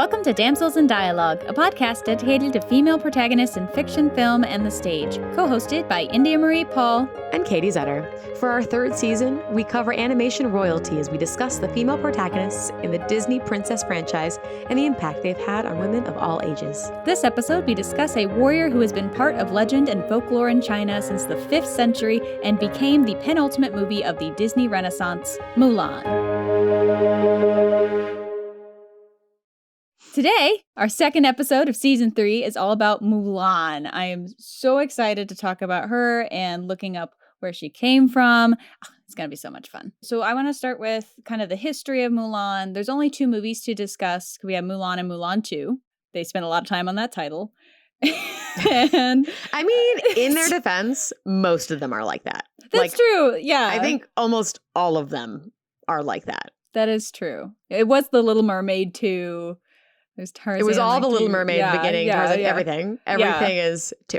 Welcome to Damsels in Dialogue, a podcast dedicated to female protagonists in fiction, film, and the stage, co-hosted by India Marie Paul and Katie Zetter. For our third season, we cover animation royalty as we discuss the female protagonists in the Disney Princess franchise and the impact they've had on women of all ages. This episode, we discuss a warrior who has been part of legend and folklore in China since the 5th century and became the penultimate movie of the Disney Renaissance, Mulan. Today, our second episode of Season 3 is all about Mulan. I am so excited to talk about her and looking up where she came from. It's going to be so much fun. So I want to start with kind of the history of Mulan. There's only 2 movies to discuss. We have Mulan and Mulan 2. They spent a lot of time on that title. And I mean, in their defense, most of them are like that. That's true. Yeah. I think almost all of them are like that. That is true. It was The Little Mermaid 2. There's Tarzan. It was all the Little 2. Mermaid beginning. Tarzan, everything. Everything is 2.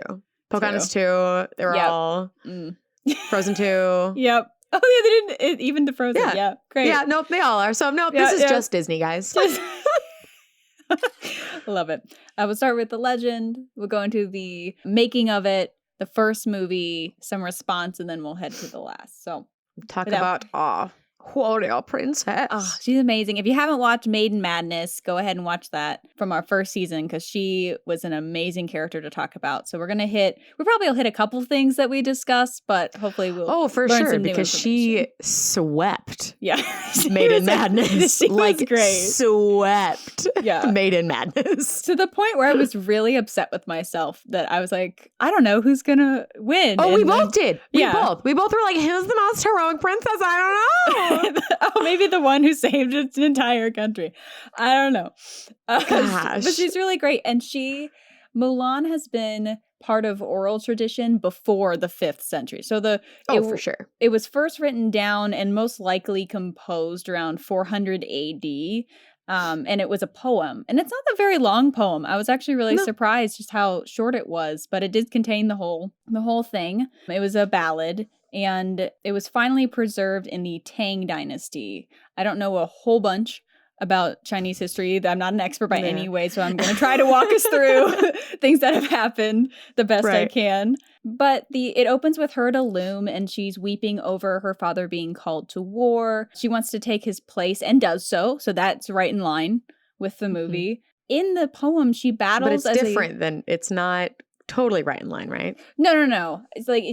Pocahontas 2. They were all Frozen 2. Yep. Oh, yeah, they didn't even to Frozen. Yeah. Great. Yeah, nope, they all are. So, nope, this is just Disney, guys. Love it. We'll start with the legend. We'll go into the making of it, the first movie, some response, and then we'll head to the last. So, talk about warrior princess. Oh, she's amazing. If you haven't watched Maiden Madness, go ahead and watch that from our first season because she was an amazing character to talk about. So we probably will hit a couple things that we discussed, but hopefully we'll for learn sure some new because she swept. Yeah, Maiden Madness. She was great. Swept. Yeah, Maiden Madness to the point where I was really upset with myself that I was like, I don't know who's gonna win. Oh, we both did. We both were like, who's the most heroic princess? I don't know. Oh, maybe the one who saved its entire country. I don't know. Gosh. But she's really great. And Mulan has been part of oral tradition before the 5th century. So for sure. It was first written down and most likely composed around 400 AD. And it was a poem. And it's not a very long poem. I was actually really surprised just how short it was, but it did contain the whole thing. It was a ballad. And it was finally preserved in the Tang Dynasty. I don't know a whole bunch about Chinese history. I'm not an expert by any way, so I'm going to try to walk us through things that have happened the best I can. But it opens with her at a loom, and she's weeping over her father being called to war. She wants to take his place and does so that's right in line with the movie. In the poem, she battles But it's different than, it's not totally right in line, right? No. It's like,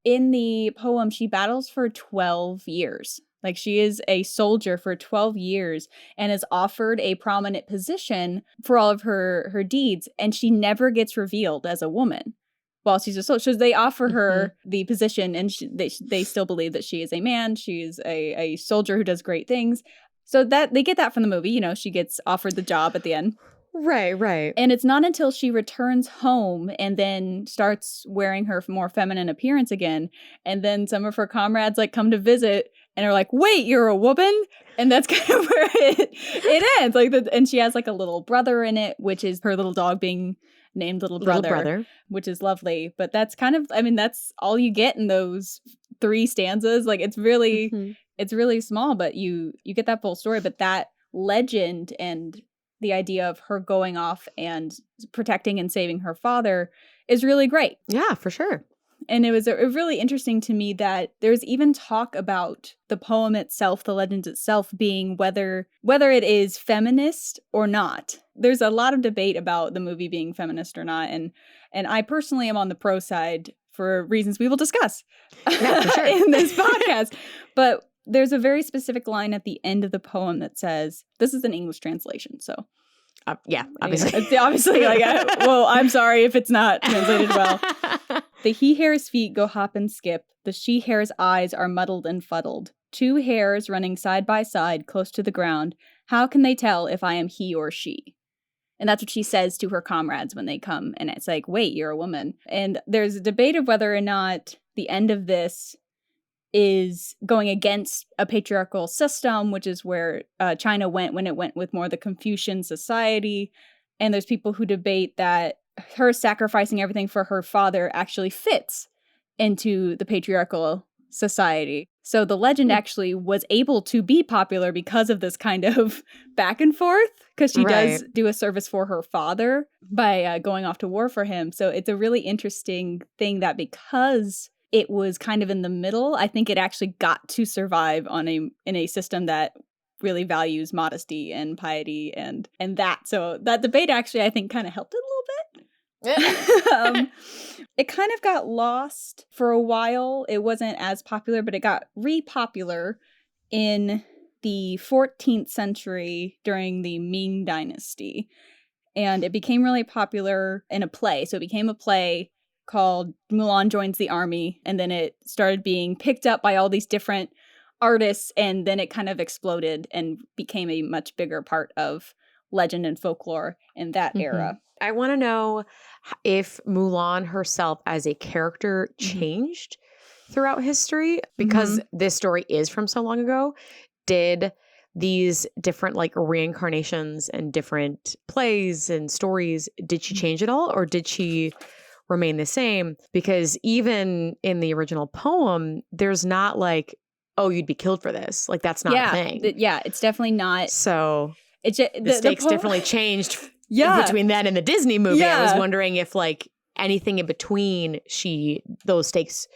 in the poem, she battles for 12 years. Like, she is a soldier for 12 years and is offered a prominent position for all of her deeds. And she never gets revealed as a woman while she's a soldier. So they offer her the position and they still believe that she is a man. She's a soldier who does great things. So that they get that from the movie. You know, she gets offered the job at the end. Right. And it's not until she returns home and then starts wearing her more feminine appearance again. And then some of her comrades come to visit and are like, wait, you're a woman? And that's kind of where it ends. And she has a little brother in it, which is her little dog being named Little Brother, which is lovely. But that's that's all you get in those 3 stanzas. It's really small, but you get that full story. But that legend and the idea of her going off and protecting and saving her father is really great. Yeah, for sure. And it was really interesting to me that there's even talk about the poem itself, the legend itself, being whether it is feminist or not. There's a lot of debate about the movie being feminist or not. And I personally am on the pro side for reasons we will discuss for sure. in this podcast. But there's a very specific line at the end of the poem that says, this is an English translation, so. Obviously. It's obviously well, I'm sorry if it's not translated well. The he-hare's feet go hop and skip. The she-hare's eyes are muddled and fuddled. 2 hares running side by side close to the ground. How can they tell if I am he or she? And that's what she says to her comrades when they come. And it's like, wait, you're a woman. And there's a debate of whether or not the end of this is going against a patriarchal system, which is where China went when it went with more the Confucian society. And there's people who debate that her sacrificing everything for her father actually fits into the patriarchal society. So the legend actually was able to be popular because of this kind of back and forth, because she does do a service for her father by going off to war for him. So it's a really interesting thing that because it was kind of in the middle, I think it actually got to survive in a system that really values modesty and piety and that. So that debate actually, I think, kind of helped it a little bit. It kind of got lost for a while. It wasn't as popular, but it got re-popular in the 14th century during the Ming Dynasty. And it became really popular in a play. So it became a play called Mulan Joins the Army. And then it started being picked up by all these different artists. And then it kind of exploded and became a much bigger part of legend and folklore in that era. I want to know if Mulan herself as a character changed throughout history, because this story is from so long ago. Did these different like reincarnations and different plays and stories, did she change at all, or did she remain the same? Because even in the original poem, there's not like, oh, you'd be killed for this. Like that's not a thing. It's definitely not. So the stakes definitely changed between that and the Disney movie. Yeah. I was wondering if like anything in between those stakes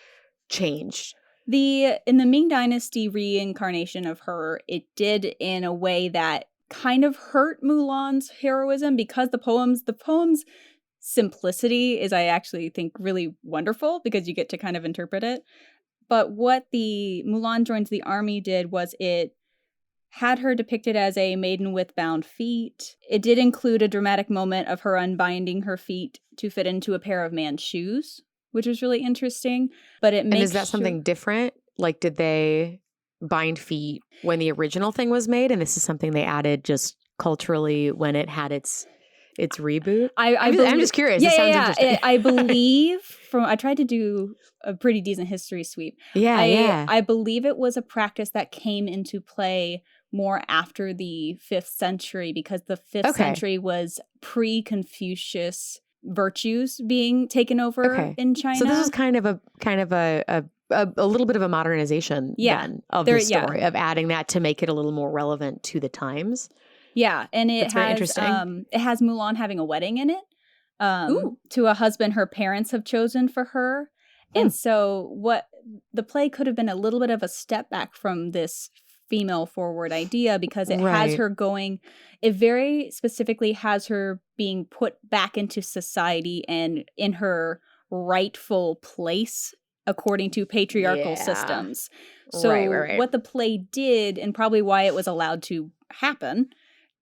changed. In the Ming Dynasty reincarnation of her, it did in a way that kind of hurt Mulan's heroism, because the poem's simplicity is, I actually think, really wonderful because you get to kind of interpret it. But what the Mulan Joins the Army did was it had her depicted as a maiden with bound feet. It did include a dramatic moment of her unbinding her feet to fit into a pair of man's shoes, which was really interesting. But it makes And is that something different? Like, did they bind feet when the original thing was made, and this is something they added just culturally when it had its reboot? I'm just curious. It sounds interesting. I believe I tried to do a pretty decent history sweep. I believe it was a practice that came into play more after the 5th century, because the 5th century was pre-Confucius virtues being taken over in China. So this is kind of a little bit of a modernization then of the story, of adding that to make it a little more relevant to the times. Yeah, and it has Mulan having a wedding in it to a husband her parents have chosen for her. And so what the play could have been a little bit of a step back from this female forward idea, because it has her it very specifically has her being put back into society and in her rightful place according to patriarchal systems. So what the play did, and probably why it was allowed to happen,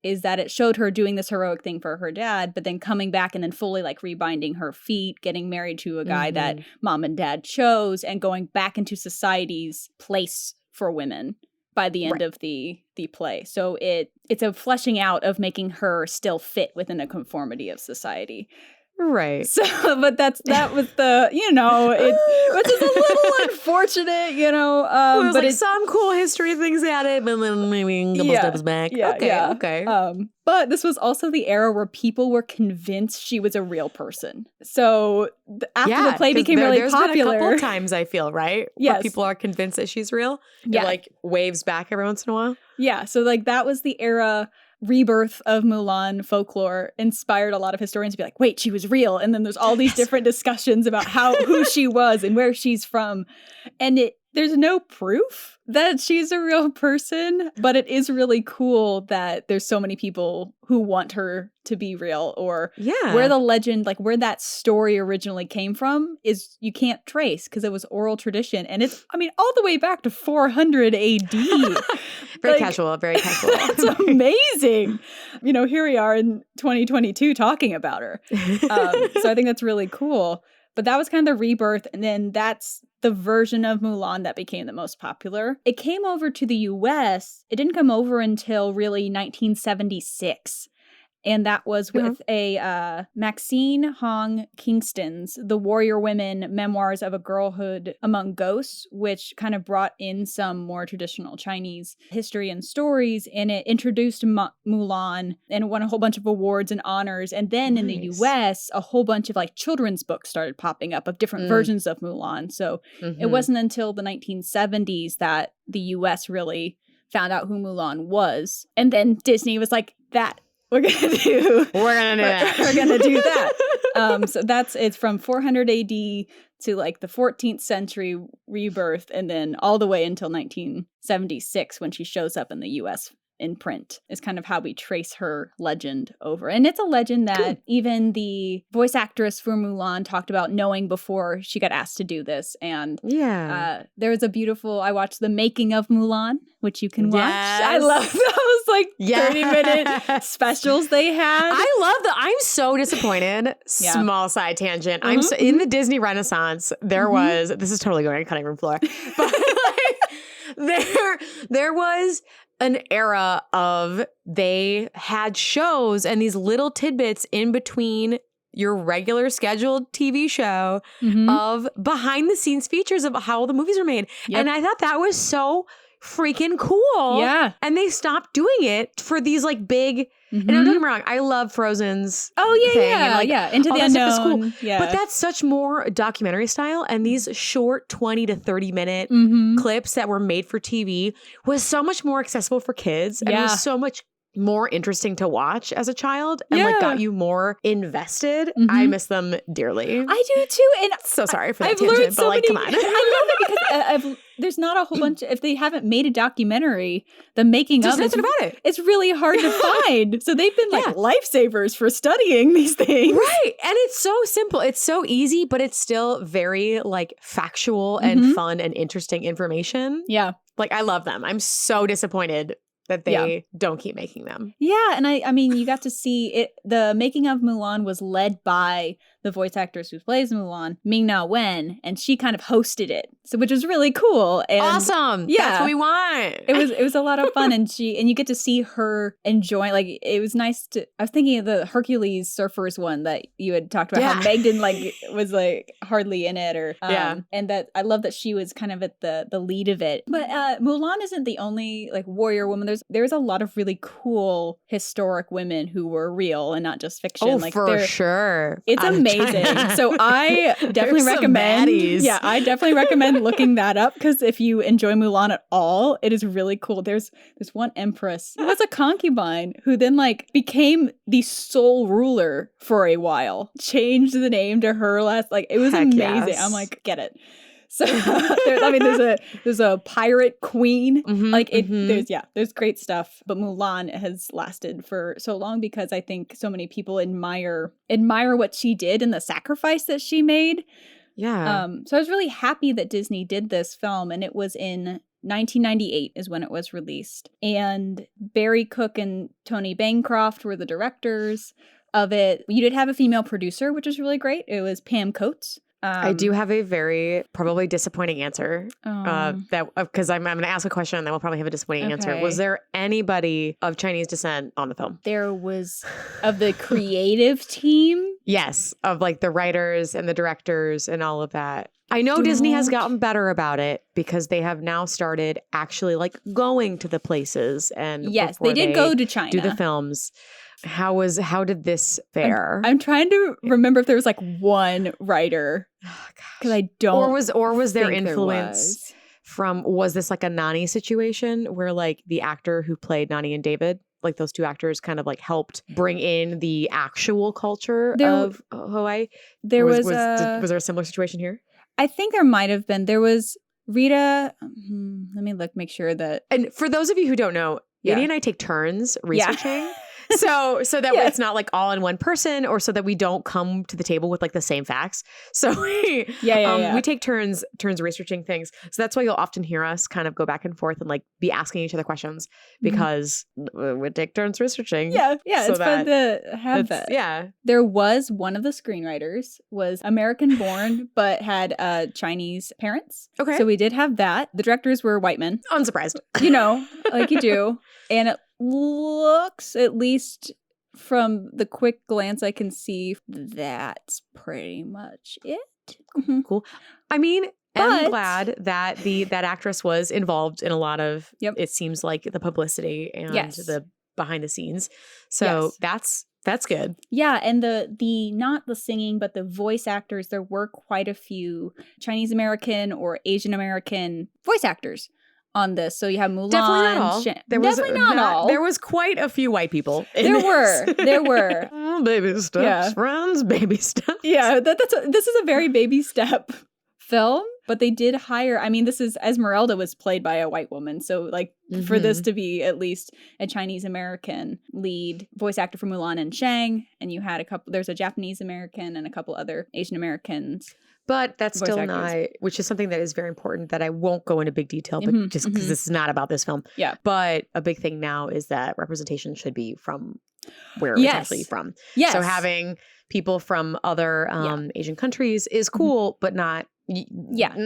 is that it showed her doing this heroic thing for her dad, but then coming back and then fully like rebinding her feet, getting married to a guy that mom and dad chose, and going back into society's place for women by the end of the play. So it's a fleshing out of making her still fit within a conformity of society. Right. So, but that was the, which is a little unfortunate, it was but like some cool history things added, but then maybe a couple steps back. Okay. But this was also the era where people were convinced she was a real person. So after the play became really popular. There's been a couple times, I feel, right? Yes. Where people are convinced that she's real. It like waves back every once in a while. Yeah. So like that was the era. Rebirth of Mulan folklore inspired a lot of historians to be like, wait, she was real. And then there's all these different discussions about who she was and where she's from. And there's no proof that she's a real person, but it is really cool that there's so many people who want her to be real, or where the legend, like where that story originally came from, is you can't trace because it was oral tradition. And it's, all the way back to 400 AD. Very casual. It's amazing. Here we are in 2022 talking about her. So I think that's really cool. But that was kind of the rebirth. And then that's the version of Mulan that became the most popular. It came over to the US. It didn't come over until really 1976. And that was with a Maxine Hong Kingston's The Warrior Women Memoirs of a Girlhood Among Ghosts, which kind of brought in some more traditional Chinese history and stories. And it introduced Mulan and won a whole bunch of awards and honors. And then in the US, a whole bunch of like children's books started popping up of different versions of Mulan. So it wasn't until the 1970s that the US really found out who Mulan was. And then Disney was like, we're gonna do that. We're gonna do that. So it's from 400 AD to like the 14th century rebirth, and then all the way until 1976 when she shows up in the US in print is kind of how we trace her legend over. And it's a legend that even the voice actress for Mulan talked about knowing before she got asked to do this. And there was I watched the making of Mulan, which you can watch. Yes. I love those like 30-minute specials they had. I'm so disappointed. Small side tangent. I'm so, in the Disney Renaissance, there was, this is totally going on cutting room floor, but like, there was an era of they had shows and these little tidbits in between your regular scheduled TV show of behind the scenes features of how the movies are made. Yep. And I thought that was so freaking cool. Yeah. And they stopped doing it for these like big, and don't get me wrong, I love Frozen's thing. And Into the Unknown. Is cool. Yeah. But that's such more documentary style. And these short 20 to 30 minute clips that were made for TV was so much more accessible for kids. And it was so much more interesting to watch as a child and like got you more invested. I miss them dearly. I do too. And so sorry for that tangent, but like, come on. I love it because there's not a whole bunch if they haven't made a documentary, the making of nothing about it. It's really hard to find. So they've been like lifesavers for studying these things. Right. And it's so simple. It's so easy, but it's still very like factual and fun and interesting information. Yeah. Like I love them. I'm so disappointed that they don't keep making them. Yeah, and I mean, you got to see it. The making of Mulan was led by the voice actress who plays Mulan, Ming-Na Wen, and she kind of hosted it, so which was really cool. And awesome. Yeah, that's what we want. It was a lot of fun, and you get to see her enjoy. Like it was nice to. I was thinking of the Hercules Surfers one that you had talked about. How Meg didn't was hardly in it, or and that I love that she was kind of at the lead of it. But Mulan isn't the only like warrior woman. There's a lot of really cool historic women who were real and not just fiction. Oh, like for sure. It's amazing. So I definitely recommend. Yeah, I definitely recommend looking that up because if you enjoy Mulan at all, it is really cool. There's one empress who was a concubine who then like became the sole ruler for a while. Changed the name to her last. Like it was amazing. Yes. I'm like, get it. So there's a pirate queen. There's great stuff. But Mulan has lasted for so long because I think so many people admire what she did and the sacrifice that she made. Yeah. So I was really happy that Disney did this film, and it was in 1998 is when it was released. And Barry Cook and Tony Bancroft were the directors of it. You did have a female producer, which was really great. It was Pam Coates. I do have a very probably disappointing answer that because I'm going to ask a question and then we'll probably have a disappointing answer. Was there anybody of Chinese descent on the film? There was of the creative team. Yes, of like the writers and the directors and all of that. I know Disney has gotten better about it because they have now started actually like going to the places and yes, they did go to China, do the films. How did this fare? I'm trying to remember if there was like one writer because I don't. Or was there influence from? Was this like a Nani situation where like the actor who played Nani and David, like those two actors, kind of like helped bring in the actual culture of Hawaii? Was there a similar situation here? I think there might have been. There was Rita. Let me make sure that. And for those of you who don't know, Annie and I take turns researching. Yeah. So that it's not like all in one person, or so that we don't come to the table with like the same facts. So we take turns researching things. So that's why you'll often hear us kind of go back and forth and like be asking each other questions because we take turns researching. Yeah, so it's fun to have that. Yeah. There was one of the screenwriters was American born but had Chinese parents. Okay. So we did have that. The directors were white men. Unsurprised. Like you do. And it looks, at least from the quick glance I can see, that's pretty much it. Cool. I mean, I'm But- glad that that actress was involved in a lot of, Yep. it seems like, the publicity and Yes. the behind the scenes. So that's good. Yeah, and the not the singing, but the voice actors, there were quite a few Chinese American or Asian American voice actors on this. So you have Mulan. Definitely not all. Definitely not all. There was quite a few white people. There were. Baby steps, Yeah. friends, baby steps. Yeah, this is a very baby step film, but they did hire, I mean, this is, Esmeralda was played by a white woman, so like for this to be at least a Chinese American lead voice actor for Mulan and Shang, and you had there's a Japanese American and a couple other Asian Americans. But that's Voice still actors. not, which is something that is very important that I won't go into big detail, but just because this is not about this film. Yeah. But a big thing now is that representation should be from where it's Yes. actually from. Yes. So having people from other Asian countries is cool, but not.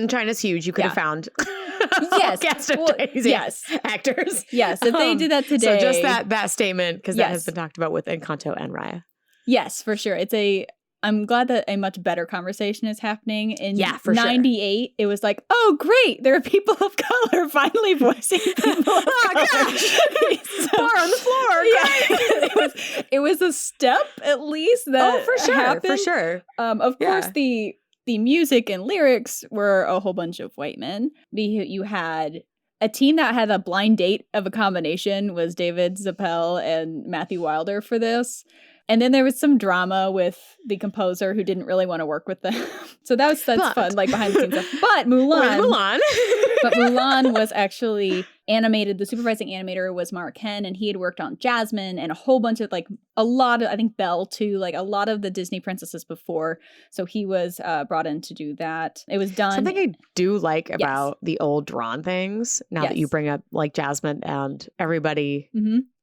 China's huge. You could have found Yes. cast of Well, Chinese yes. actors. Yes, if they did that today. So just that statement, because that has Yes. been talked about with Encanto and Raya. Yes, for sure. I'm glad that a much better conversation is happening. In for sure. 98, it was like, oh, great, there are people of color finally voicing people of color. Gosh. Bar on the floor. Yeah. It was a step, at least, that happened. For sure. Of course, the music and lyrics were a whole bunch of white men. You had a team that had a blind date of a combination was David Zappel and Matthew Wilder for this. And then there was some drama with the composer who didn't really want to work with them. So that's fun, like behind the scenes stuff. But Mulan was actually animated. The supervising animator was Mark Hen, and he had worked on Jasmine and a whole bunch of a lot of, I think Belle too, like a lot of the Disney princesses before. So he was brought in to do that. It was done. Something I do like about the old drawn things, now that you bring up like Jasmine and everybody,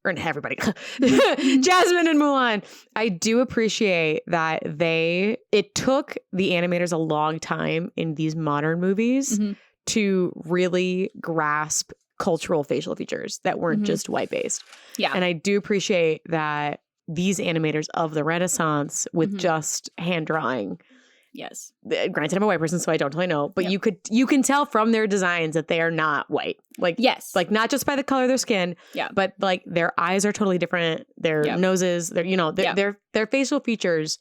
or everybody, Jasmine and Mulan, I do appreciate that it took the animators a long time in these modern movies to really grasp cultural facial features that weren't just white based. Yeah. And I do appreciate that these animators of the Renaissance with just hand drawing. Yes. Granted, I'm a white person, so I don't totally know, but you can tell from their designs that they are not white. Like, yes. Like not just by the color of their skin, but like their eyes are totally different. Their noses, their facial features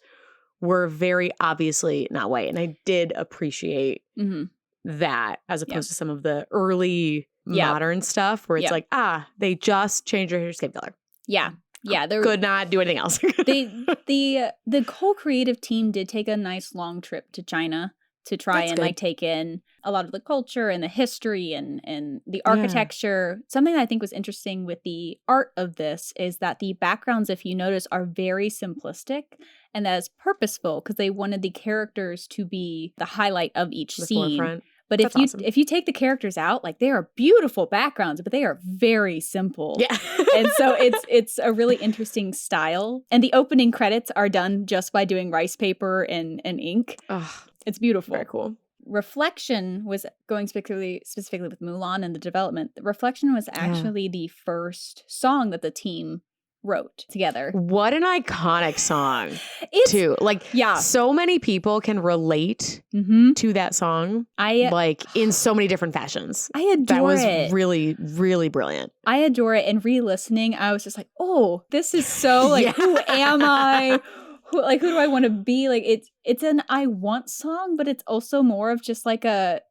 were very obviously not white. And I did appreciate that as opposed to some of the early modern stuff where it's like, they just changed their skin color. Yeah. Yeah, they could not do anything else. The whole creative team did take a nice long trip to China to try and like take in a lot of the culture and the history and the architecture. Something that I think was interesting with the art of this is that the backgrounds, if you notice, are very simplistic, and that is purposeful because they wanted the characters to be the highlight of each scene. Forefront. But if you take the characters out, like they are beautiful backgrounds, but they are very simple. Yeah. And so it's a really interesting style. And the opening credits are done just by doing rice paper and ink. Oh, it's beautiful. Very cool. Reflection was going specifically with Mulan and the development. Reflection was actually the first song that the team wrote together. What an iconic song too. Like so many people can relate to that song. Like in so many different fashions. I adore it. That was really, really brilliant. I adore it. And re-listening, I was just like, oh, this is so like, who am I? Who do I want to be? Like it's an I want song, but it's also more of just like a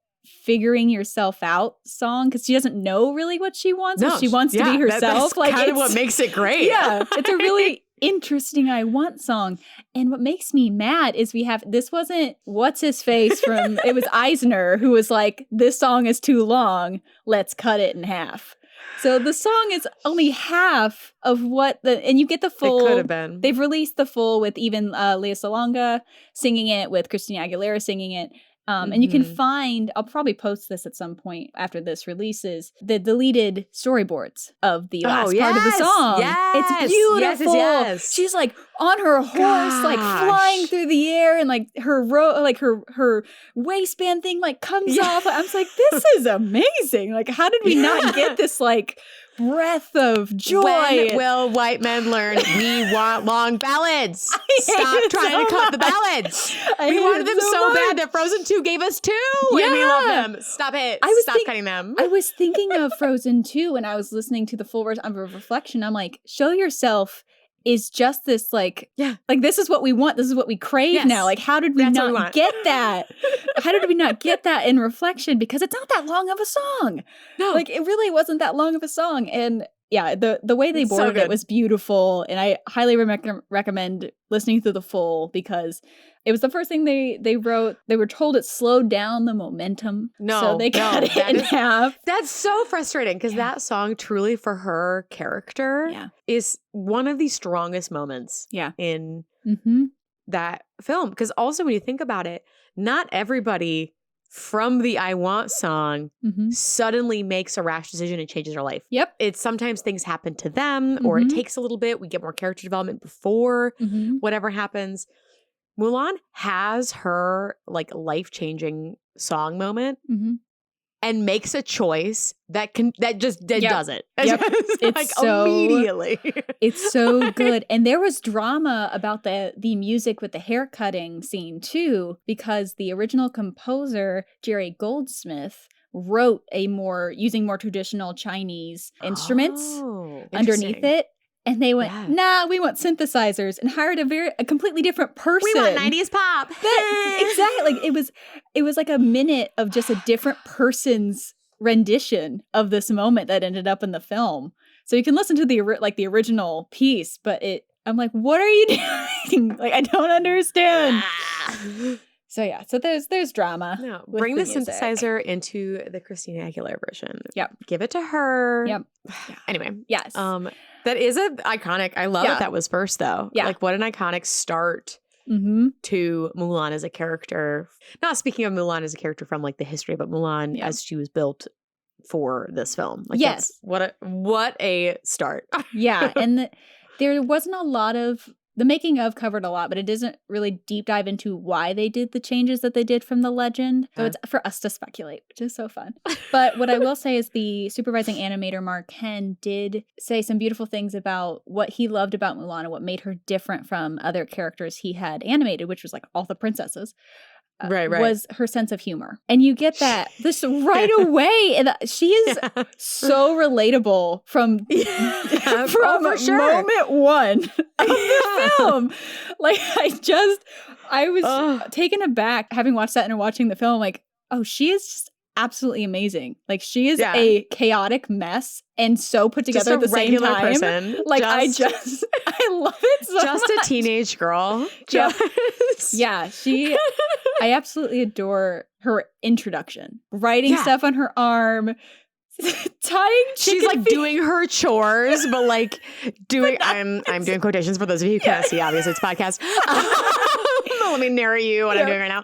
figuring yourself out song because she doesn't know really what she wants, but she wants to be herself. That's kind of what makes it great. Yeah, it's a really interesting I want song. And what makes me mad is this wasn't what's his face from it was Eisner who was like, this song is too long, let's cut it in half. So the song is only half of and you get the full. It could have been. They've released the full with even Lea Salonga singing it, with Christina Aguilera singing it. And you can find, I'll probably post this at some point after this releases, the deleted storyboards of the last part of the song. Yes, it's beautiful. Yes. She's like on her horse, like flying through the air, and like her waistband thing like comes off. I'm just like, this is amazing. Like, how did we not get this like breath of joy. When will white men learn we want long ballads? Stop trying to cut the ballads. We wanted them so bad that Frozen 2 gave us 2 and we love them. Stop it. Stop cutting them. I was thinking of Frozen 2 when I was listening to the full version of Reflection. I'm like, Show Yourself is just this like this is what we want. This is what we crave now. Like, how did we not get that? How did we not get that in Reflection? Because it's not that long of a song. No. Like, it really wasn't that long of a song. And yeah, the way they boarded it was beautiful. And I highly recommend listening to the full because it was the first thing they wrote. They were told it slowed down the momentum. So they cut it in half. That's so frustrating because that song truly for her character is one of the strongest moments in that film. Because also when you think about it, not everybody from the I Want song suddenly makes a rash decision and changes their life. Yep. It's sometimes things happen to them or it takes a little bit. We get more character development before whatever happens. Mulan has her like life-changing song moment and makes a choice that does it. Yep. It's like so, immediately. It's so good. And there was drama about the music with the hair cutting scene too, because the original composer, Jerry Goldsmith, wrote using more traditional Chinese instruments underneath it. And they went, nah, we want synthesizers, and hired a completely different person. We want 90s pop. Exactly. Like it was like a minute of just a different person's rendition of this moment that ended up in the film. So you can listen to the original piece, but I'm like, what are you doing? Like, I don't understand. So yeah, so there's drama. No, bring the synthesizer into the Christina Aguilera version. Yep. Give it to her. Yep. Anyway. Yes. That is iconic. I love that was first though. Yeah. Like what an iconic start to Mulan as a character. Not speaking of Mulan as a character from like the history, but Mulan as she was built for this film. Like what a start. Yeah. And there wasn't a lot of the making of covered a lot, but it doesn't really deep dive into why they did the changes that they did from the legend. So it's for us to speculate, which is so fun. But what I will say is the supervising animator, Mark Hen, did say some beautiful things about what he loved about Mulan and what made her different from other characters he had animated, which was like all the princesses. Right. Was her sense of humor. And you get that this right away. And she is so relatable from moment one of the film. Like, I was taken aback having watched that and watching the film. Like, oh, she is just absolutely amazing. Like, she is a chaotic mess and so put together at the same time. Person. Like, I love it so much. Just a teenage girl. I absolutely adore her introduction. Writing stuff on her arm, tying she's like feet. Doing her chores, but like doing I'm doing quotations for those of you who can't see, obviously it's podcast. Let me narrate you what I'm doing right now.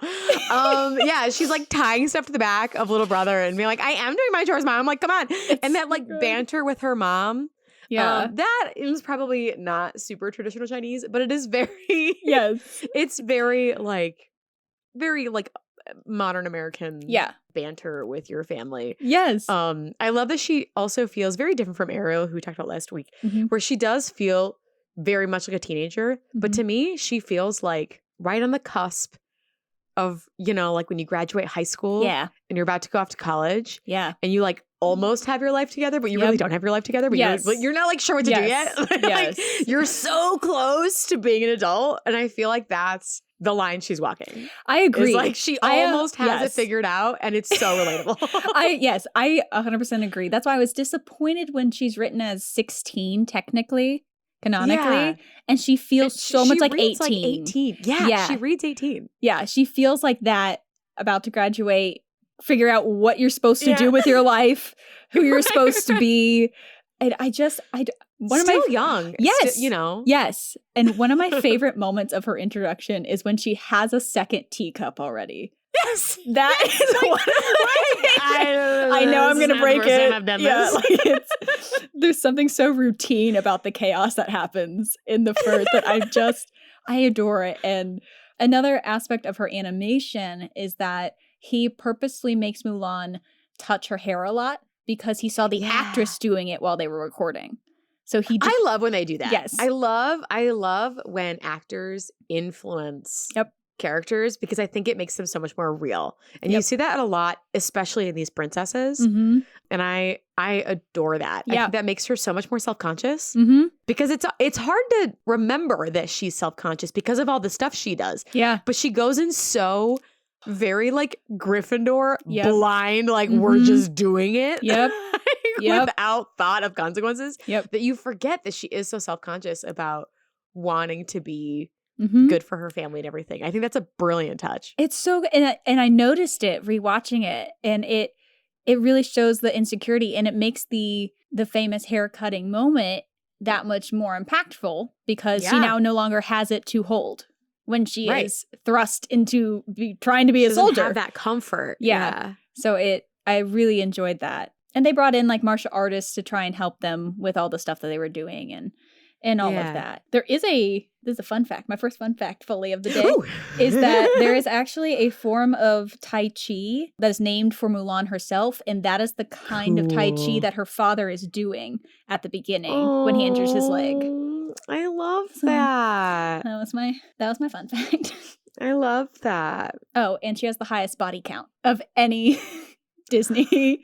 She's like tying stuff to the back of little brother and being like, I am doing my chores, mom. I'm like, come on. And that like banter with her mom. Yeah. That is probably not super traditional Chinese, but it is very it's very modern American banter with your family. Yes. I love that she also feels very different from Ariel, who we talked about last week, where she does feel very much like a teenager. But to me, she feels like right on the cusp of, like when you graduate high school and you're about to go off to college. Yeah. And you like almost have your life together, but you really don't have your life together. But you're not like sure what to do yet. Like, you're so close to being an adult. And I feel like that's the line she's walking. I agree. It's like she almost has it figured out, and it's so relatable. I 100% agree. That's why I was disappointed when she's written as 16 technically, canonically, and she feels so much like 18. Like 18. Yeah, she reads 18. Yeah, she feels like that, about to graduate, figure out what you're supposed to do with your life, who you're supposed to be. And still young. Yes. Yes. And one of my favorite moments of her introduction is when she has a second teacup already. Yes. That is one of I know I'm going to break it. I've done this. There's something so routine about the chaos that happens in the first that I adore it. And another aspect of her animation is that he purposely makes Mulan touch her hair a lot. because he saw the actress doing it while they were recording. So I love when they do that. Yes. I love when actors influence characters because I think it makes them so much more real. And you see that a lot, especially in these princesses. Mm-hmm. And I adore that. I think that makes her so much more self-conscious because it's hard to remember that she's self-conscious because of all the stuff she does. Yeah. But she goes in so very like Gryffindor blind, like we're just doing it. Without thought of consequences. That you forget that she is so self-conscious about wanting to be good for her family and everything. I think that's a brilliant touch. It's so good. And I noticed it rewatching it, and it really shows the insecurity, and it makes the famous hair cutting moment that much more impactful because she now no longer has it to hold when she is thrust into trying to be a soldier. Have that comfort. Yeah. So I really enjoyed that. And they brought in like martial artists to try and help them with all the stuff that they were doing and all of that. This is a fun fact. My first fun fact fully of the day is that there is actually a form of Tai Chi that is named for Mulan herself. And that is the kind of Tai Chi that her father is doing at the beginning when he injures his leg. I love that. That was my fun fact. I love that. Oh, and she has the highest body count of any Disney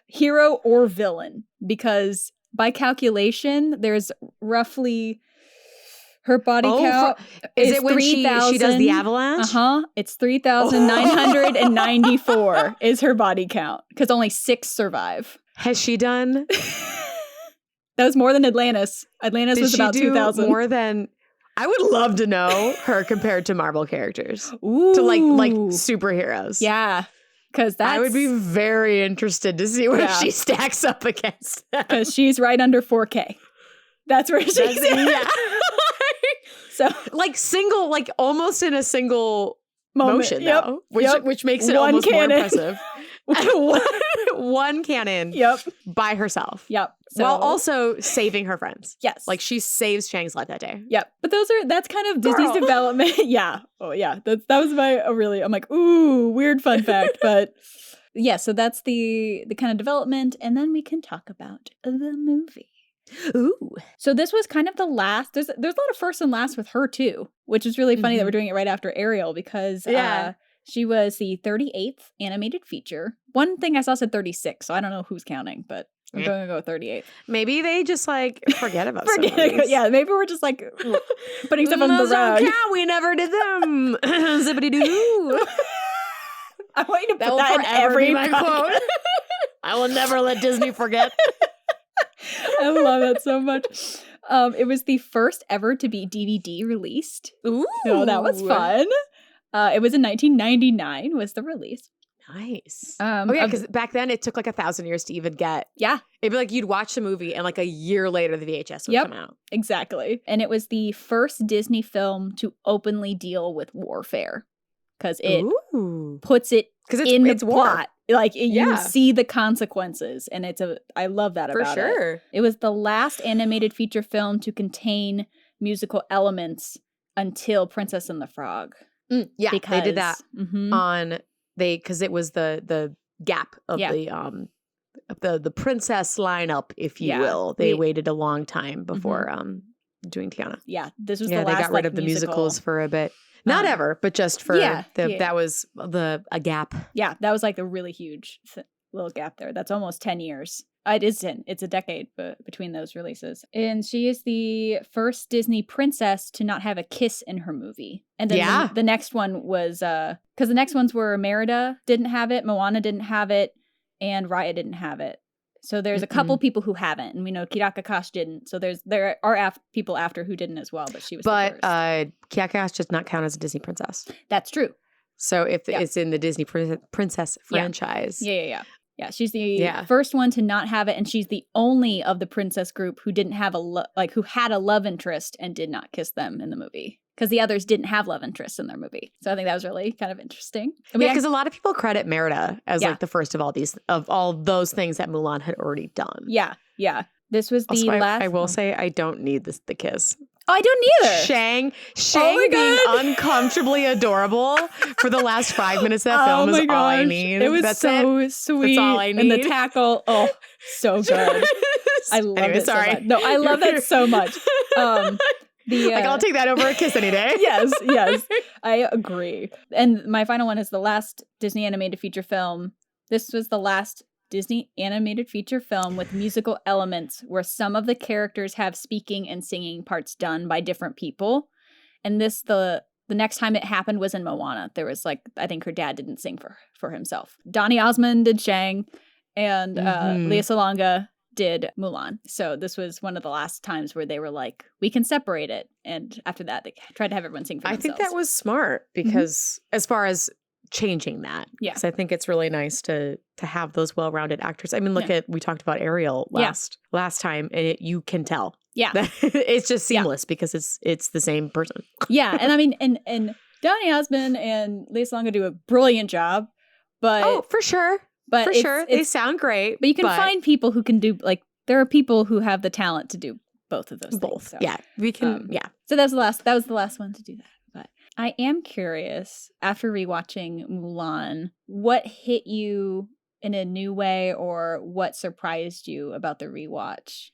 hero or villain because by calculation, there's roughly her body count. Is it when she does the avalanche? It's 3,994 is her body count because only 6 survive. Has she done? That was more than Atlantis. Atlantis was about 2,000. More than. I would love to know her compared to Marvel characters. Ooh. To like superheroes. Yeah. Because I would be very interested to see where she stacks up against them. Because she's right under 4K. That's where she's at. So like single, like almost in a single motion though. Which makes it almost more impressive. One cannon by herself. So, while also saving her friends. Yes. Like she saves Chang's life that day. But that's kind of Disney's development. Oh yeah. That was I'm like, ooh, weird fun fact. But yeah, so that's the kind of development. And then we can talk about the movie. Ooh. So this was kind of the last. There's a lot of first and last with her too, which is really funny that we're doing it right after Ariel because she was the 38th animated feature. One thing I saw said 36, so I don't know who's counting, but I'm going to go with 38. Maybe they just like forget about some. Yeah, maybe we're just like putting stuff on the rug. We never did them. Zippity doo. I want you to put that in every quote. I will never let Disney forget. I love that so much. It was the first ever to be DVD released. Ooh. So that was fun. It was in 1999 was the release. Nice. Because back then it took like 1,000 years to even get. Yeah. It'd be like you'd watch the movie and like a year later the VHS would come out. Exactly. And it was the first Disney film to openly deal with warfare because it puts it in the plot. Like you see the consequences, and I love that about it. It was the last animated feature film to contain musical elements until Princess and the Frog. Because they did that because it was the gap of the princess lineup, if you will. They waited a long time before doing Tiana. Yeah, this was the last. They got rid of the musicals for a bit. Not ever, but just for that was a gap. Yeah, that was like a really huge little gap there. That's almost 10 years. It's a decade between those releases. And she is the first Disney princess to not have a kiss in her movie. And then the next one was, because the next ones were Merida didn't have it, Moana didn't have it, and Raya didn't have it. So there's a couple people who haven't, and we know Kiraka didn't. So there are people after who didn't as well, but she was the first. Kiraka does not count as a Disney princess. That's true. So if it's in the Disney princess franchise. Yeah, she's the first one to not have it, and she's the only of the princess group who didn't have who had a love interest and did not kiss them in the movie. Because the others didn't have love interests in their movie. So I think that was really kind of interesting. Because a lot of people credit Merida as like the first of all those things that Mulan had already done. Yeah. This was the also, last. I will say I don't need the kiss. Oh, I don't either. Shang my being God. uncomfortably adorable for the last 5 minutes of that film is all I need. It was That's so sweet. That's all I And the need. tackle, oh, so good. I loved it so much. No, I love that so much. Like, I'll take that over a kiss any day. Yes, I agree. And my final one is the last Disney animated feature film. This was the last Disney animated feature film with musical elements where some of the characters have speaking and singing parts done by different people. And this, the next time it happened was in Moana. There was like, I think her dad didn't sing for himself. Donny Osmond did Shang, and Lea Salonga did Mulan. So this was one of the last times where they were like, we can separate it. And after that, they tried to have everyone sing for themselves. I think that was smart because as far as changing that, because I think it's really nice to have those well-rounded actors. I mean, look at, we talked about Ariel last time, and you can tell. Yeah. It's just seamless because it's the same person. Yeah. And I mean, and Donny Osmond and Lea Salonga do a brilliant job, but... Oh, for sure. But for sure. They sound great. But you can find people who can do, like, there are people who have the talent to do both of those things. So. Yeah. We can, So that was the last one to do that. But I am curious, after rewatching Mulan, what hit you in a new way or what surprised you about the rewatch,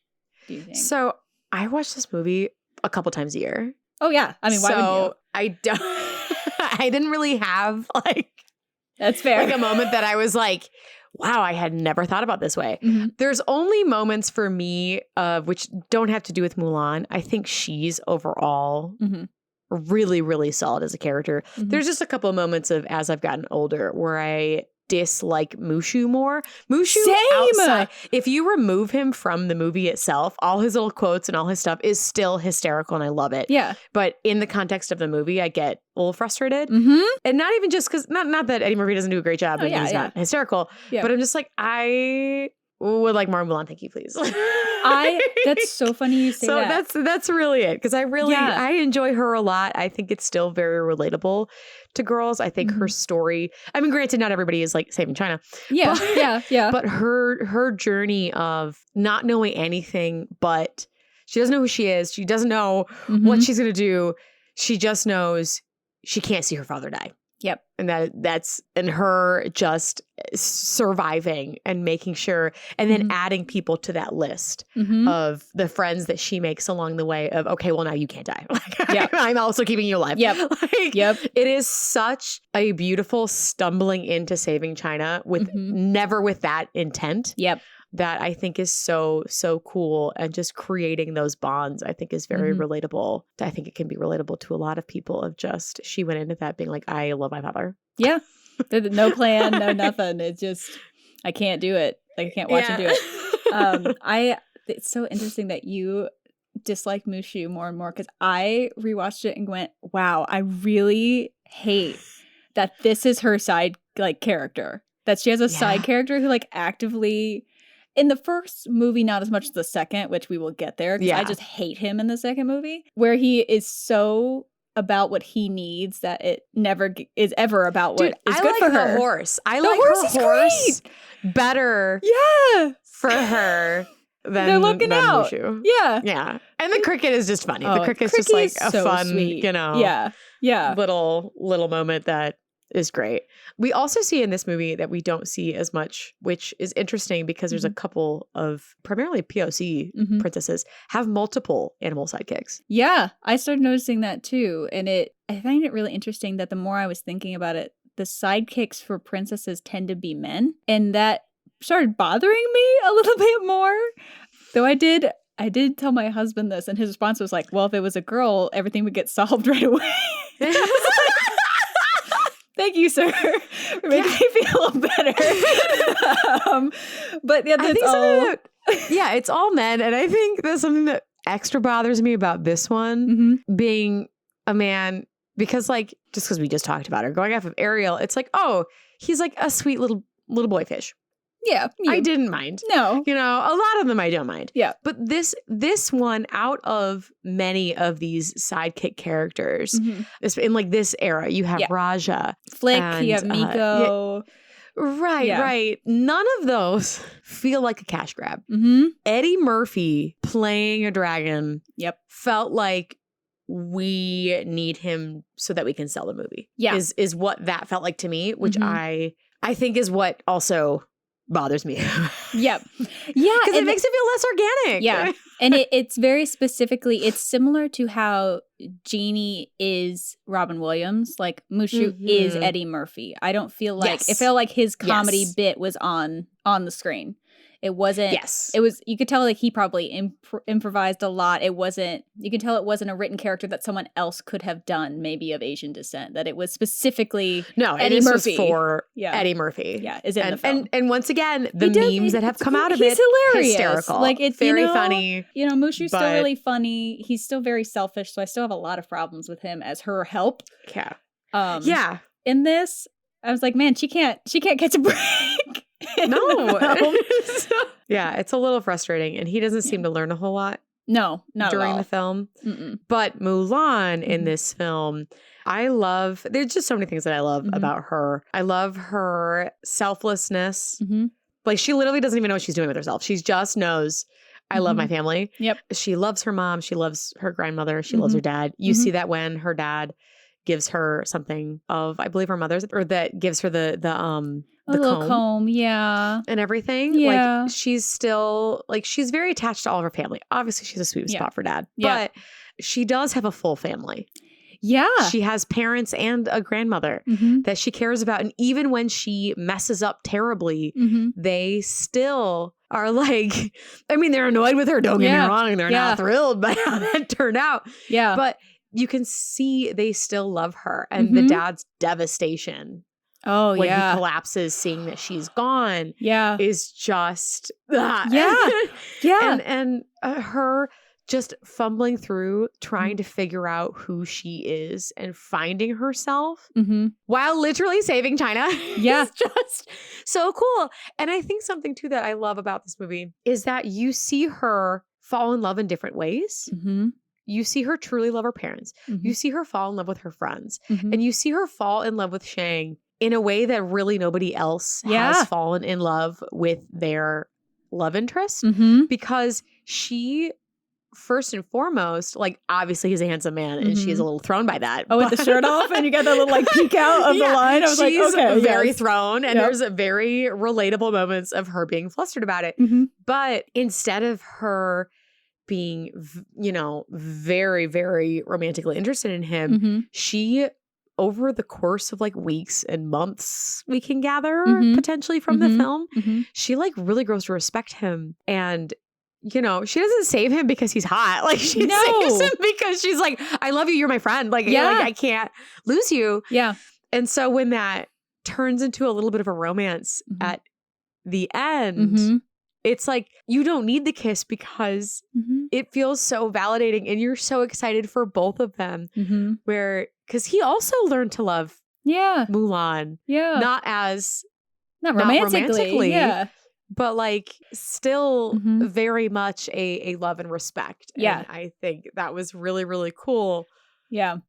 do you think? So I watch this movie a couple times a year. Oh, yeah. I mean, why wouldn't you? I don't, I didn't really have, like... That's fair. Like a moment that I was like, wow, I had never thought about this way. Mm-hmm. There's only moments for me which don't have to do with Mulan. I think she's overall really, really solid as a character. Mm-hmm. There's just a couple of moments of, as I've gotten older, where I dislike Mushu more. Mushu, outside, if you remove him from the movie itself, all his little quotes and all his stuff is still hysterical and I love it. Yeah. But in the context of the movie, I get a little frustrated. Mm-hmm. And not even just because, not that Eddie Murphy doesn't do a great job and he's not hysterical, but I'm just like, I would like more Mulan, thank you, please. That's so funny you say that. So that's really it. Because I enjoy her a lot. I think it's still very relatable to girls. I think her story, I mean, granted, not everybody is like saving China. Yeah. But her journey of not knowing anything, but she doesn't know who she is. She doesn't know what she's going to do. She just knows she can't see her father die. Yep. And that's her just surviving and making sure, and then adding people to that list of the friends that she makes along the way of, okay, well, now you can't die. I'm also keeping you alive. Yep. It is such a beautiful stumbling into saving China with never with that intent. Yep. That I think is so, so cool. And just creating those bonds, I think is very relatable. I think it can be relatable to a lot of people of just, she went into that being like, I love my father. Yeah. No plan, no nothing. It's just, I can't do it. Like, I can't watch him do it. It's so interesting that you dislike Mushu more and more, because I rewatched it and went, wow, I really hate that this is her side, like, character. That she has a side character who, like, actively... In the first movie, not as much as the second, which we will get there, because I just hate him in the second movie, where he is so about what he needs that it never is ever about what is good for her. I like her horse better for her than they're looking out. Mushu. Yeah. And the cricket is just funny. The cricket's just like a so fun, sweet. Little moment that is great. We also see in this movie that we don't see as much, which is interesting because there's a couple of primarily POC princesses have multiple animal sidekicks. Yeah, I started noticing that too. And I find it really interesting that the more I was thinking about it, the sidekicks for princesses tend to be men. And that started bothering me a little bit more. Though I did tell my husband this, and his response was like, well, if it was a girl, everything would get solved right away. Thank you, sir, for making me feel a little better. But yeah, that's all. It's all men. And I think that's something that extra bothers me about this one being a man, because like, just because we just talked about her going off of Ariel, it's like, oh, he's like a sweet little boy fish. Yeah. I didn't mind. No. A lot of them I don't mind. Yeah. But this one, out of many of these sidekick characters, in like this era, you have Raja. Flick, you have Miko. Right. None of those feel like a cash grab. Eddie Murphy playing a dragon felt like we need him so that we can sell the movie. Is what that felt like to me, which I think is what also bothers me. Because it makes it feel less organic. And it's very specifically, it's similar to how Genie is Robin Williams, like Mushu is Eddie Murphy. I don't feel like it felt like his comedy bit was on the screen. It wasn't. It was. You could tell like he probably improvised a lot. It wasn't. You can tell it wasn't a written character that someone else could have done, maybe of Asian descent. That it was specifically Eddie Murphy. Was for Eddie Murphy. Is in the film. And once again, the memes that have come out of it, hilarious. Hysterical. Like it's very funny. Mushu's still really funny. He's still very selfish, so I still have a lot of problems with him as her help. In this, I was like, man, she can't catch a break. No. It's a little frustrating. And he doesn't seem to learn a whole lot. No, not during the film. But Mulan in this film, there's just so many things that I love about her. I love her selflessness. Like she literally doesn't even know what she's doing with herself. She just knows, I love my family. She loves her mom. She loves her grandmother. She loves her dad. You see that when her dad gives her something of, I believe her mother's, or that gives her the little comb, and everything. Like she's still she's very attached to all of her family. Obviously, she's a sweet spot for dad, but she does have a full family. She has parents and a grandmother that she cares about, and even when she messes up terribly, they still are like, I mean, they're annoyed with her. Don't get me wrong, they're not thrilled by how that turned out. But you can see they still love her, and the dad's devastation. When he collapses, seeing that she's gone, is just and her just fumbling through, trying to figure out who she is and finding herself while literally saving China. It's just so cool. And I think something too that I love about this movie is that you see her fall in love in different ways. You see her truly love her parents. You see her fall in love with her friends, and you see her fall in love with Shang in a way that really nobody else has fallen in love with their love interest, because she, first and foremost, like obviously he's a handsome man and she's a little thrown by that. With the shirt off and you got that little like peek out of the line. I was like, okay, very thrown, and there's a very relatable moments of her being flustered about it. But instead of her being, very, very romantically interested in him, she, over the course of like weeks and months, we can gather potentially from the film, she like really grows to respect him. And she doesn't save him because he's hot. Like she saves him because she's like, I love you. You're my friend. Like, I can't lose you. And so when that turns into a little bit of a romance at the end, it's like, you don't need the kiss because it feels so validating and you're so excited for both of them. Because he also learned to love Mulan. Not romantically. But like still very much a love and respect. And I think that was really, really cool.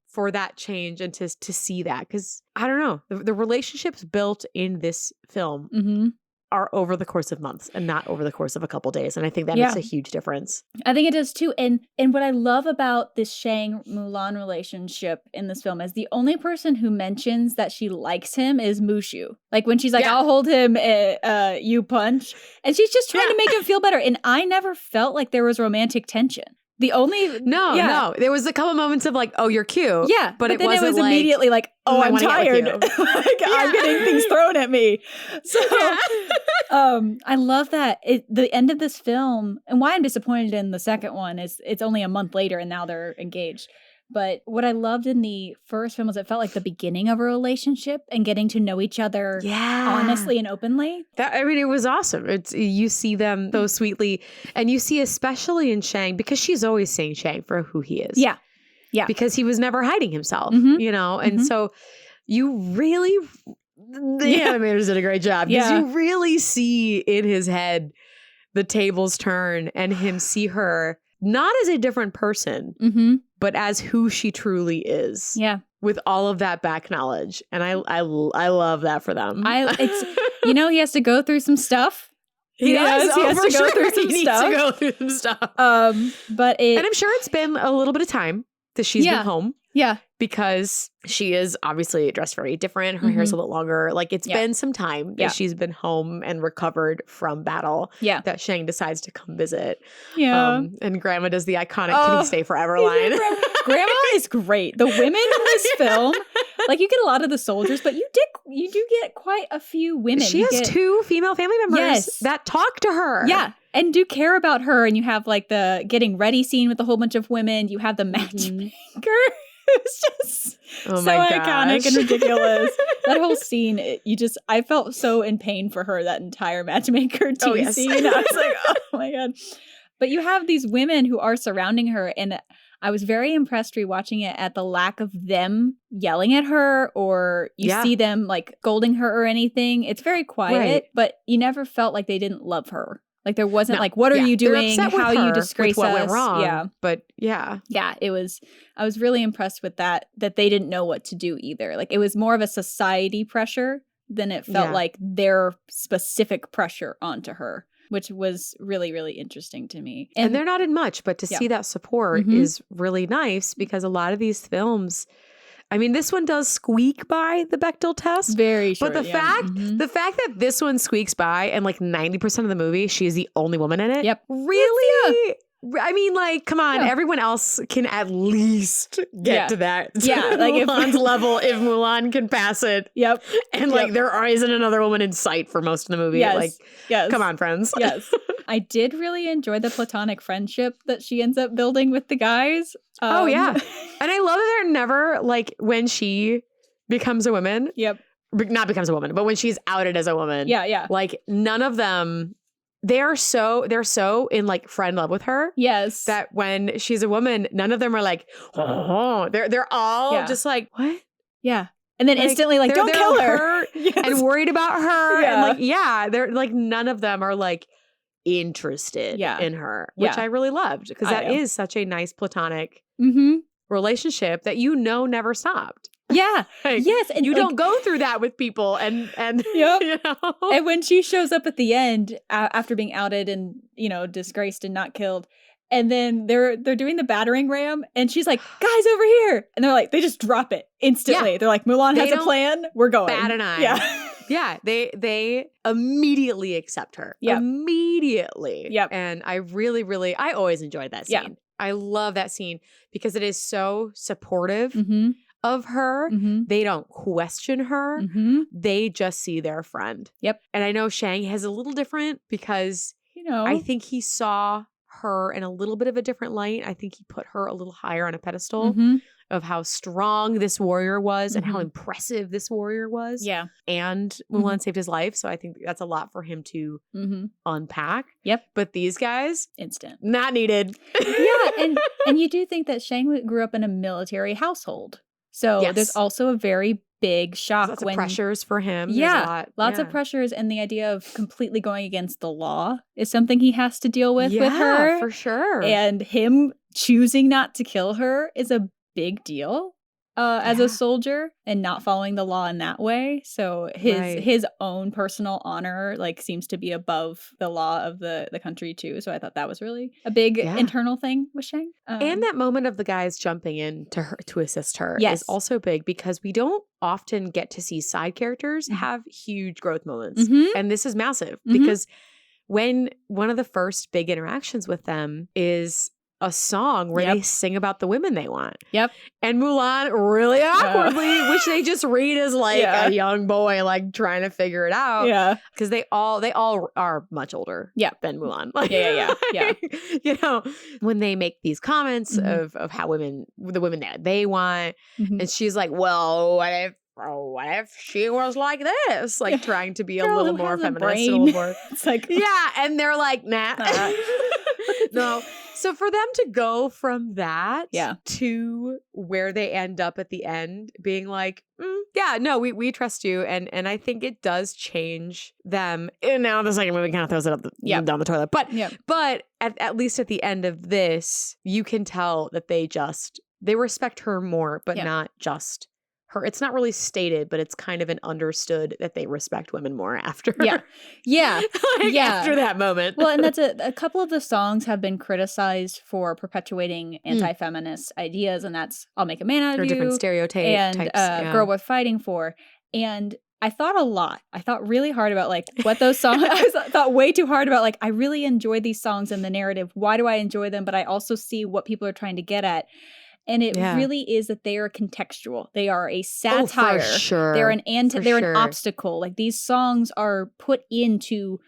For that change and to see that. Because I don't know, the relationships built in this film are over the course of months and not over the course of a couple days. And I think that makes a huge difference. I think it does too. And what I love about this Shang-Mulan relationship in this film is the only person who mentions that she likes him is Mushu. Like when she's like, I'll hold him, you punch. And she's just trying to make him feel better. And I never felt like there was romantic tension. No. There was a couple moments of like, oh, you're cute. But then it was like, immediately like, oh, I'm tired. I'm getting things thrown at me. So I love that. The end of this film, and why I'm disappointed in the second one is it's only a month later and now they're engaged. But what I loved in the first film was it felt like the beginning of a relationship and getting to know each other honestly and openly. It was awesome. You see them so sweetly. And you see especially in Shang, because she's always seeing Shang for who he is. Because he was never hiding himself, And so you really, the animators did a great job. Because you really see in his head the tables turn and him see her not as a different person, but as who she truly is. with all of that back knowledge. And I love that for them. He has to go through some stuff. He has to go through some stuff. He needs to go through some stuff. And I'm sure it's been a little bit of time that she's been home. Yeah. Because she is obviously dressed very different. Her hair's a little longer. Like, it's been some time that she's been home and recovered from battle. Yeah. That Shang decides to come visit. Yeah. And Grandma does the iconic "Can he stay forever" line. Grandma is great. The women in this film, like, you get a lot of the soldiers, but you do get quite a few women. She has 2 female family members that talk to her. Yeah. And do care about her. And you have like the getting ready scene with a whole bunch of women. You have the matchmaker. It's just so iconic and ridiculous. That whole scene, I felt so in pain for her, that entire matchmaker tea scene. I was like, oh my God. But you have these women who are surrounding her, and I was very impressed rewatching it at the lack of them yelling at her, or you see them like scolding her or anything. It's very quiet, but you never felt like they didn't love her. Like, there wasn't like, what are you doing? How you disgrace what us? Went wrong. Yeah. But yeah, I was really impressed with that they didn't know what to do either. Like, it was more of a society pressure than it felt like their specific pressure onto her, which was really, really interesting to me. And they're not in much, but to see that support is really nice, because a lot of these films, I mean, this one does squeak by the Bechdel test. Very sure. But the fact that this one squeaks by, and like 90% of the movie, she is the only woman in it. Yep. Really? Yeah. I mean, like, come on, everyone else can at least get to that. Yeah, like Mulan's level, if Mulan can pass it. Yep. And like, there isn't another woman in sight for most of the movie. Yes. Like, come on, friends. Yes. I did really enjoy the platonic friendship that she ends up building with the guys. Oh, yeah. And I love that they're never, like, when she becomes a woman. Yep. Not becomes a woman, but when she's outed as a woman. Yeah, yeah. Like, none of them... They're so in like friend love with her. Yes. That when she's a woman, none of them are like, oh, they're all just like, what? Yeah. And then like, instantly like, don't kill her. And worried about her. Yeah. And like, they're like, none of them are like interested in her, which I really loved, because that is such a nice platonic relationship that never stopped. Yeah. Like, yes. And you don't go through that with people. And you know. And when she shows up at the end after being outed and, disgraced and not killed, and then they're doing the battering ram, and she's like, guys, over here. And they're like, they just drop it instantly. Yeah. They're like, Mulan has a plan. We're going. Bat an eye. Yeah. Yeah. They immediately accept her. Yep. Immediately. Yep. And I really, really, I always enjoyed that scene. Yeah. I love that scene because it is so supportive of her. They don't question her. They just see their friend. Yep. And I know Shang has a little different because, I think he saw her in a little bit of a different light. I think he put her a little higher on a pedestal of how strong this warrior was and how impressive this warrior was. Yeah. And Mulan saved his life. So I think that's a lot for him to unpack. Yep. But these guys, instant. Not needed. Yeah. And you do think that Shang grew up in a military household. So there's also a very big shock. Lots of pressures for him. Yeah. Lots of pressures. And the idea of completely going against the law is something he has to deal with her. For sure. And him choosing not to kill her is a big deal as a soldier, and not following the law in that way. So his own personal honor seems to be above the law of the country too. So I thought that was really a big internal thing with Shang. And that moment of the guys jumping in to her to assist her is also big, because we don't often get to see side characters have huge growth moments. And this is massive because when one of the first big interactions with them is a song where they sing about the women they want. Yep. And Mulan really awkwardly, which they just read as a young boy trying to figure it out. Yeah. Because they all are much older than Mulan. Yeah. When they make these comments of how the women that they want, and she's like, well, what if she was like this? Trying to be a little more feminist. A little more. It's like, and they're like, nah. No. So for them to go from that to where they end up at the end being like, we trust you. And I think it does change them. And now the second movie kind of throws it up down the toilet. But at least at the end of this, you can tell that they respect her more, but not just it's not really stated, but it's kind of an understood that they respect women more after. Yeah. Yeah. After that moment. Well, and that's a couple of the songs have been criticized for perpetuating anti-feminist ideas, and that's I'll Make a Man Out of You. Different stereotypes. And Girl Worth Fighting For. And I thought a lot. I thought really hard about like what those songs, thought way too hard about like, I really enjoy these songs and the narrative. Why do I enjoy them? But I also see what people are trying to get at. And it really is that they are contextual. They are a satire. Oh, for sure. They're an obstacle. Like these songs are put in to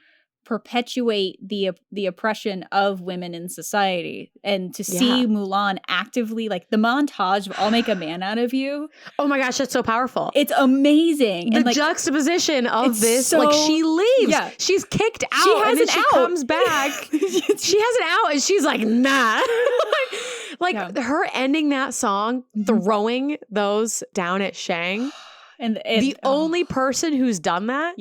perpetuate the oppression of women in society. And to see Mulan actively, like the montage of I'll Make a Man Out of You. Oh my gosh, that's so powerful. It's amazing. The and like, juxtaposition of this, like she leaves. Yeah. She's kicked out and then she comes back. She has an out and she's like, nah. Her ending that song, throwing those down at Shang. And the only person who's done that,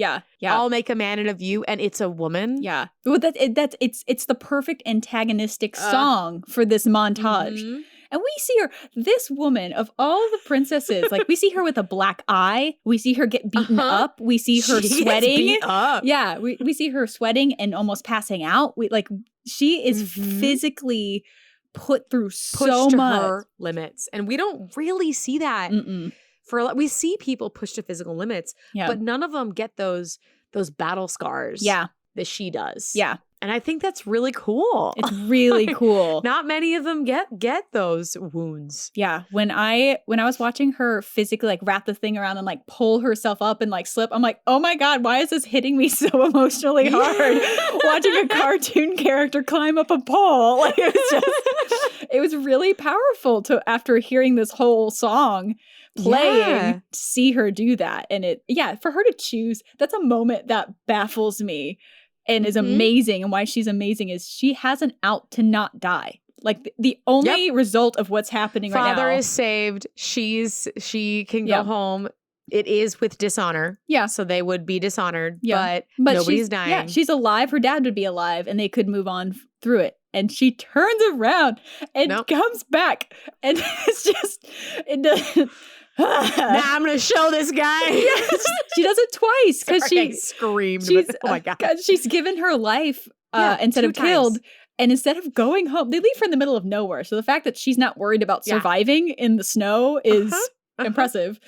I'll Make a Man Out of You, and it's a woman. Yeah, well, it's the perfect antagonistic song for this montage. And we see her, this woman of all the princesses, like we see her with a black eye. We see her get beaten up. We see her sweating. Beat up. Yeah, we see her sweating and almost passing out. She is physically put through so much. Her limits, and we don't really see that. We see people push to physical limits, but none of them get those battle scars that she does. Yeah. And I think that's really cool. It's really cool. Not many of them get those wounds. Yeah. When I was watching her physically like wrap the thing around and like pull herself up and like slip, I'm like, oh my God, why is this hitting me so emotionally hard? Watching a cartoon character climb up a pole. Like it was really powerful after hearing this whole song playing, see her do that. And for her to choose, that's a moment that baffles me and is amazing. And why she's amazing is she has an out to not die. Like the only result of what's happening right now. Father is saved. She can go home. It is with dishonor. Yeah. So they would be dishonored, but nobody's dying. Yeah, she's alive. Her dad would be alive and they could move on through it. And she turns around and comes back. And it's just, it doesn't. Now I'm gonna show this guy. Yes, she does it twice because she screamed. Oh my God! She's given her life instead of killed, and instead of going home, they leave her in the middle of nowhere. So the fact that she's not worried about surviving in the snow is impressive.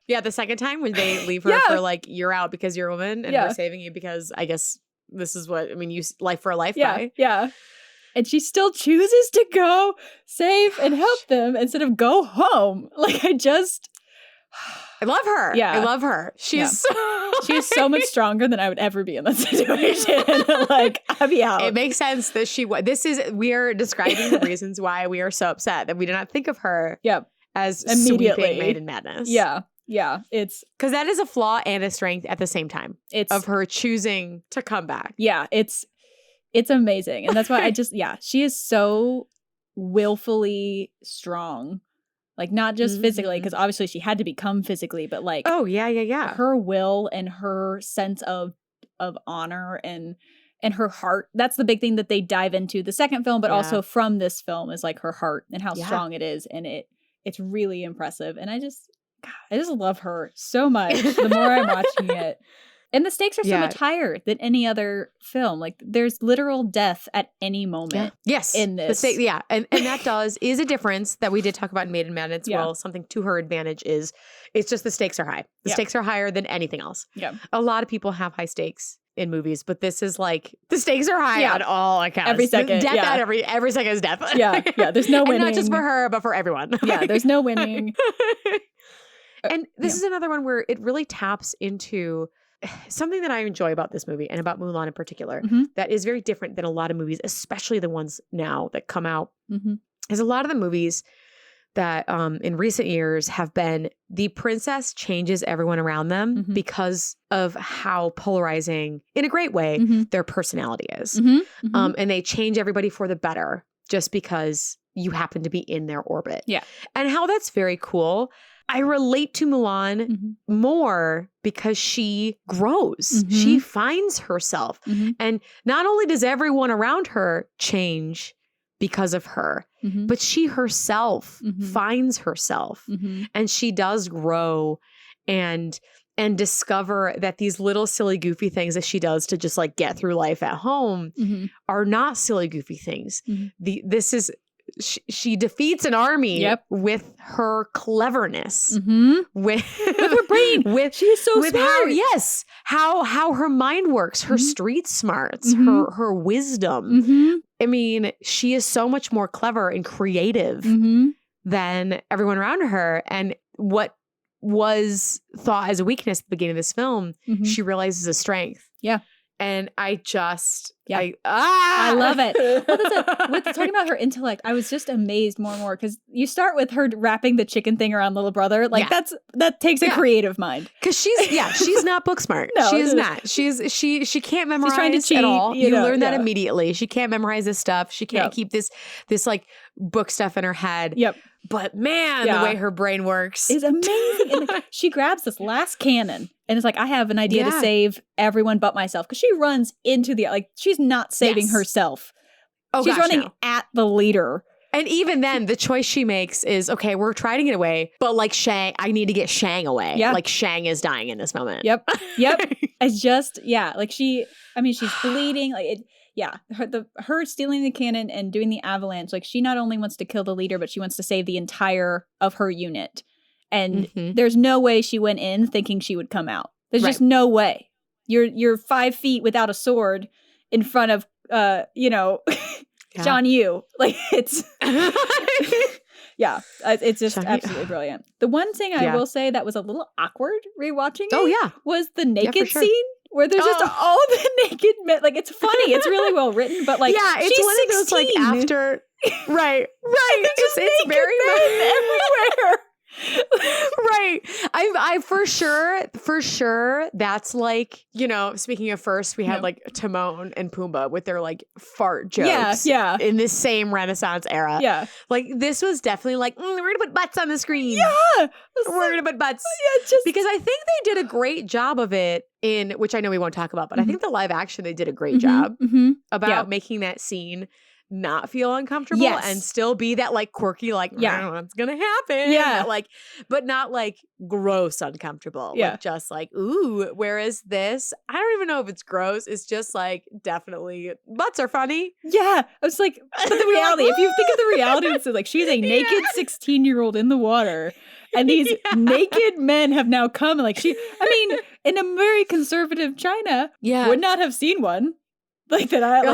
Yeah, the second time when they leave her for like, you're out because you're a woman, and we're saving you because I guess this is what you life for a life guy. Yeah. And she still chooses to go save and help them instead of go home. Like I love her. Yeah. I love her. She is so much stronger than I would ever be in that situation. Like, I'd be out. It makes sense that we are describing the reasons why we are so upset that we do not think of her as immediately sweeping maiden madness. Yeah. Yeah. It's because that is a flaw and a strength at the same time. It's of her choosing to come back. Yeah. It's amazing. And that's why she is so willfully strong. Like, not just physically, because obviously she had to become physically, but like, her will and her sense of honor and her heart. That's the big thing that they dive into the second film, but also from this film is like her heart and how strong it is. And it's really impressive. And I just love her so much the more I'm watching it. And the stakes are so much higher than any other film. Like, there's literal death at any moment. Yes. In this. And that is a difference that we did talk about in Maiden Madness. Well, something to her advantage is it's just the stakes are high. The stakes are higher than anything else. Yeah. A lot of people have high stakes in movies, but this is like the stakes are high on all accounts. Every second. Death at every second is death. Yeah. There's no winning. And not just for her, but for everyone. Yeah. There's no winning. And this is another one where it really taps into something that I enjoy about this movie and about Mulan in particular that is very different than a lot of movies, especially the ones now that come out, is a lot of the movies that in recent years have been the princess changes everyone around them because of how polarizing, in a great way, their personality is. And they change everybody for the better just because you happen to be in their orbit. Yeah. And how that's very cool. I relate to Mulan more because she grows. She finds herself. And not only does everyone around her change because of her. Mhm. But she herself Mhm. finds herself, Mhm. and she does grow and discover that these little silly goofy things that she does to just like get through life at home Mhm. are not silly goofy things. Mhm. She defeats an army Yep. with her cleverness, Mhm. with her brain. She is so smart. how her mind works, her Mhm. street smarts, Mhm. her wisdom. Mhm. I mean, she is so much more clever and creative Mhm. than everyone around her. And what was thought as a weakness at the beginning of this film, Mhm. she realizes a strength. Yeah. And I just, Yeah. I love it. Well, that's it. With talking about her intellect, I was just amazed more and more because you start with her wrapping the chicken thing around little brother. Like that takes a creative mind. Because she's not book smart. No, she is not. She can't memorize She's trying to cheat, at all. You learn that yeah. immediately. She can't memorize this stuff. She can't keep this like book stuff in her head. Yep. But man, the way her brain works is amazing. And like, she grabs this last cannon and is like, I have an idea to save everyone but myself. Because she runs into she's not saving herself. Oh, she's running at the leader. And even then, the choice she makes is, okay, we're trying to get away, but like Shang, I need to get Shang away. Yeah. Like Shang is dying in this moment. Yep. It's just, like she's bleeding. Like her stealing the cannon and doing the avalanche, like she not only wants to kill the leader, but she wants to save the entire of her unit. And there's no way she went in thinking she would come out. There's just no way. You're 5 feet without a sword in front of John Yu. Like it's it's just absolutely brilliant. The one thing I will say that was a little awkward rewatching it was the naked scene where there's just all the naked men. Like it's funny, it's really well written, but like it's she's one of those 16. like after right. It's very much everywhere. Right. I for sure that's like, speaking of first, we had like Timon and Pumbaa with their like fart jokes in this same Renaissance era. Yeah. Like this was definitely like, we're gonna put butts on the screen. Yeah. We're gonna put butts. Because I think they did a great job of it in, which I know we won't talk about, but I think the live action, they did a great job about making that scene not feel uncomfortable and still be that like quirky, like, I don't know what's gonna happen. Yeah. Like, but not like gross uncomfortable. Yeah. Like just like, ooh, whereas this, I don't even know if it's gross. It's just like definitely butts are funny. Yeah. I was like, but the reality, if you think of the reality, it's like she's a naked 16-year-old in the water. And these naked men have now come like in a very conservative China, would not have seen one. Like that,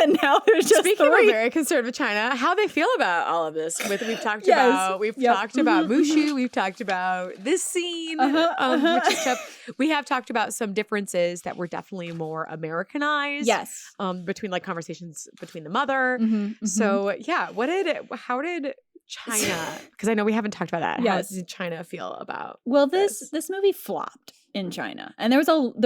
and now there's just speaking three. of very conservative China, how they feel about all of this. We've talked about Mushu, we've talked about this scene, which is tough. We have talked about some differences that were definitely more Americanized. Yes, between like conversations between the mother. So how did China? Because I know we haven't talked about that. Yes. How did China feel about? Well, this movie flopped in China, and there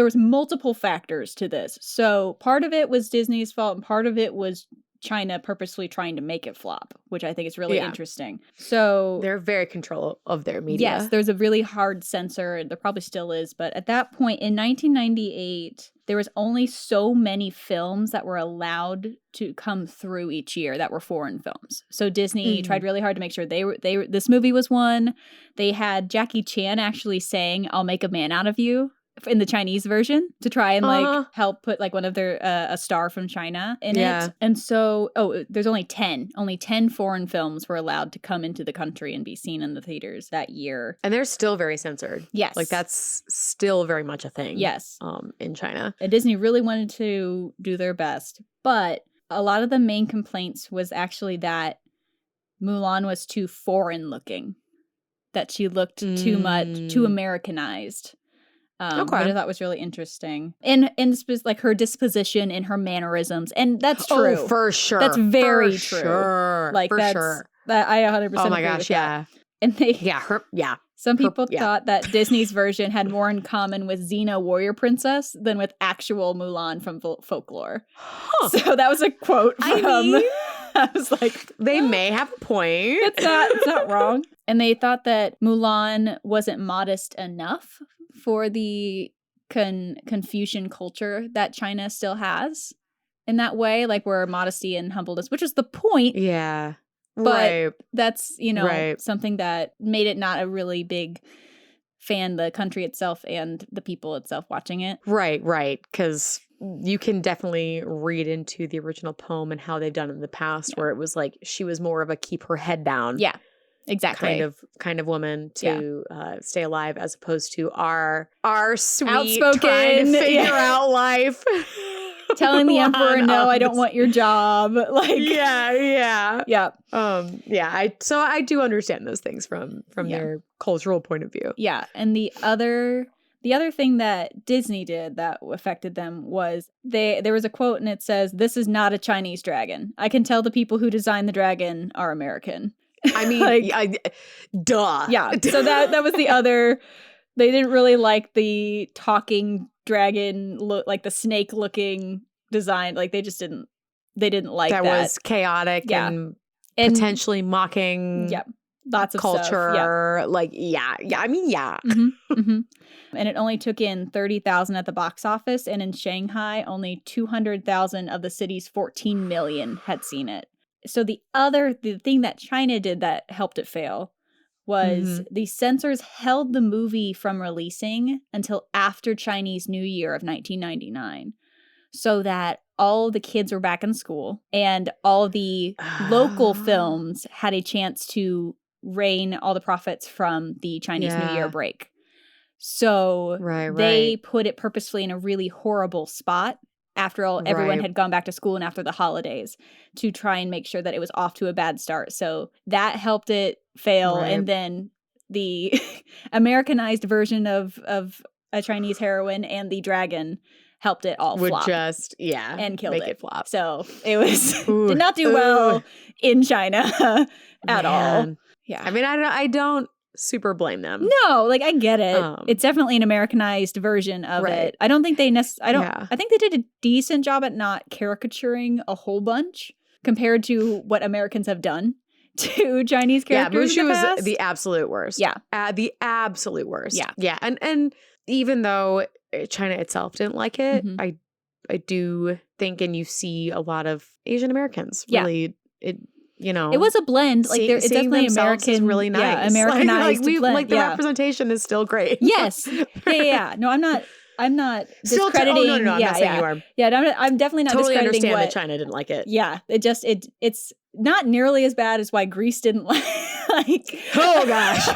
was multiple factors to this. So part of it was Disney's fault, and part of it was China purposely trying to make it flop, which I think is really interesting. So they're very control of their media. Yes, there's a really hard censor, and there probably still is. But at that point in 1998, there was only so many films that were allowed to come through each year that were foreign films. So Disney tried really hard to make sure this movie was one. They had Jackie Chan actually saying, "I'll make a man out of you," in the Chinese version to try and like help put like one of their a star from China in it. And so there's only 10 foreign films were allowed to come into the country and be seen in the theaters that year. And they're still very censored. Yes. Like that's still very much a thing. Yes. In China. And Disney really wanted to do their best, but a lot of the main complaints was actually that Mulan was too foreign looking, that she looked too Americanized. Which I thought was really interesting. And like her disposition and her mannerissions. And that's true. Oh, for sure. That's very true. Sure. Like for that's, sure. That I 100% agree with that. And they some people thought that Disney's version had more in common with Xena Warrior Princess than with actual Mulan from folklore. Huh. So that was a quote from I was like, they may have a point. It's not wrong. And they thought that Mulan wasn't modest enough for the Confucian culture that China still has. in that way, like where modesty and humbleness, which is the point. Yeah. But that's, Right. something that made it not a really big fan, the country itself and the people itself watching it. Right. Because you can definitely read into the original poem and how they've done it in the past, where it was like she was more of a keep her head down. Yeah, exactly. Kind of woman to stay alive, as opposed to our sweet, outspoken, trying to figure out life. Telling the emperor, no, I don't want your job. Like, yeah. Yeah. So I do understand those things from their cultural point of view. Yeah. And the other thing that Disney did that affected them was there was a quote, and it says, "This is not a Chinese dragon. I can tell the people who designed the dragon are American." I mean, duh. Yeah. So that was the other. They didn't really like the talking dragon look, like the snake looking design. Like they didn't like that. That was chaotic and potentially mocking. Yeah. Lots of culture. Stuff. Like, I mean, And it only took in 30,000 at the box office. And in Shanghai, only 200,000 of the city's 14 million had seen it. So the thing that China did that helped it fail was the censors held the movie from releasing until after Chinese New Year of 1999, so that all the kids were back in school and all the local films had a chance to reign all the profits from the Chinese New Year break. So they put it purposefully in a really horrible spot after everyone had gone back to school and after the holidays, to try and make sure that it was off to a bad start. So that helped it fail. And then the Americanized version of a Chinese heroine and the dragon helped it all flop. And killed it flop. So it was did not do well in China at all. Yeah. I mean, I don't super blame them. No, like I get it. It's definitely an Americanized version of it. I don't think they I think they did a decent job at not caricaturing a whole bunch compared to what Americans have done to Chinese characters. Yeah, in the Mushu past. was the absolute worst. Yeah. The absolute worst. Yeah. Yeah. And even though China itself didn't like it, I do think, and you see a lot of Asian Americans really it was a blend. Like it's definitely American, is really nice. Yeah, Americanized blend. Like the representation is still great. Yes. Yeah. No, I'm not still discrediting. No, I'm not saying you are. Yeah, I'm definitely not totally discrediting understand that China didn't like it. Yeah, it's not nearly as bad as why Greece didn't like. Oh gosh.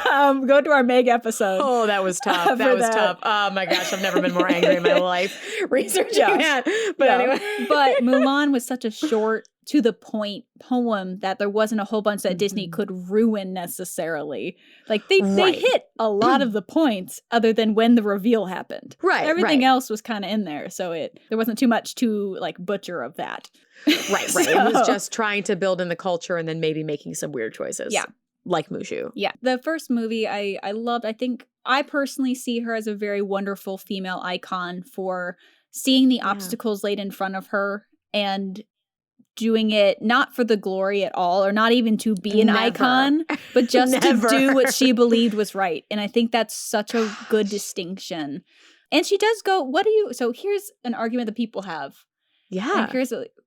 Go to our Meg episode. Oh, that was tough. That was tough. Oh my gosh, I've never been more angry in my life researching that. But anyway. But Mulan was such a short, to the point poem that there wasn't a whole bunch that Disney could ruin necessarily. Like they hit a lot of the points other than when the reveal happened. Everything else was kind of in there, so there wasn't too much to like butcher of that. Right. So, it was just trying to build in the culture and then maybe making some weird choices. Yeah. Like Mushu. Yeah. The first movie I loved. I think I personally see her as a very wonderful female icon for seeing the obstacles laid in front of her and doing it not for the glory at all, or not even to be an icon, but just to do what she believed was right. And I think that's such a good distinction. And she does go, so here's an argument that people have. Yeah.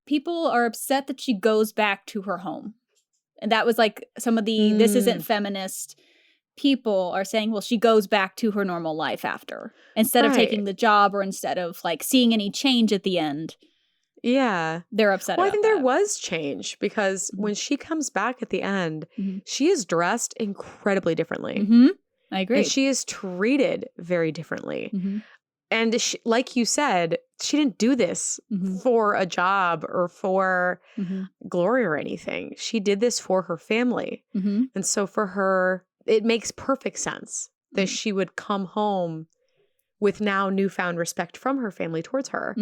People are upset that she goes back to her home. And that was like some of the, this isn't feminist people are saying, well, she goes back to her normal life after, instead of taking the job, or instead of like seeing any change at the end. Yeah. They're upset about I think that. there was change, because when she comes back at the end, she is dressed incredibly differently. I agree. And she is treated very differently. And she, like you said, she didn't do this for a job or for glory or anything. She did this for her family. And so for her, it makes perfect sense that she would come home with now newfound respect from her family towards her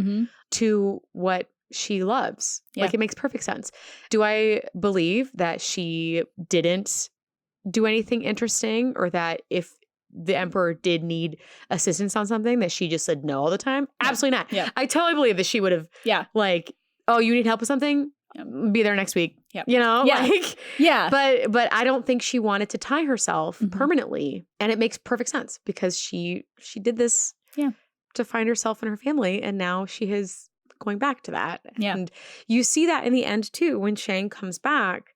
to what she loves. Yeah. Like, it makes perfect sense. Do I believe that she didn't do anything interesting, or that if the emperor did need assistance on something that she just said no all the time? Absolutely not. Yeah. I totally believe that she would have like, oh, you need help with something? Be there next week. But I don't think she wanted to tie herself permanently, and it makes perfect sense, because she did this to find herself and her family, and now she has going back to that. Yeah. And you see that in the end too. When Shang comes back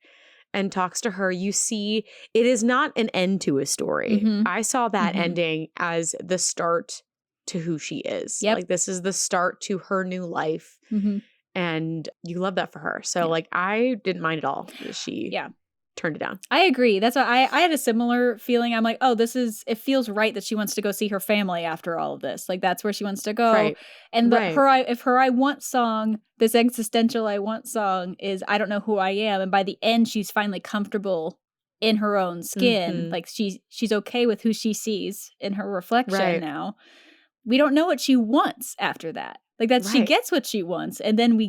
and talks to her, you see it is not an end to a story. Mhm. I saw that Mhm. ending as the start to who she is. Yep. Like this is the start to her new life. Mhm. And you love that for her. So Yeah. like I didn't mind at all that she Yeah. turned it down. I agree. That's what I had a similar feeling. I'm like, oh, it feels right that she wants to go see her family after all of this. Like that's where she wants to go. Right. And Right. her I want song, this existential I want song is I don't know who I am. And by the end, she's finally comfortable in her own skin. Mhm. Like she's okay with who she sees in her reflection Right. now. We don't know what she wants after that. Like that she Right. gets what she wants. And then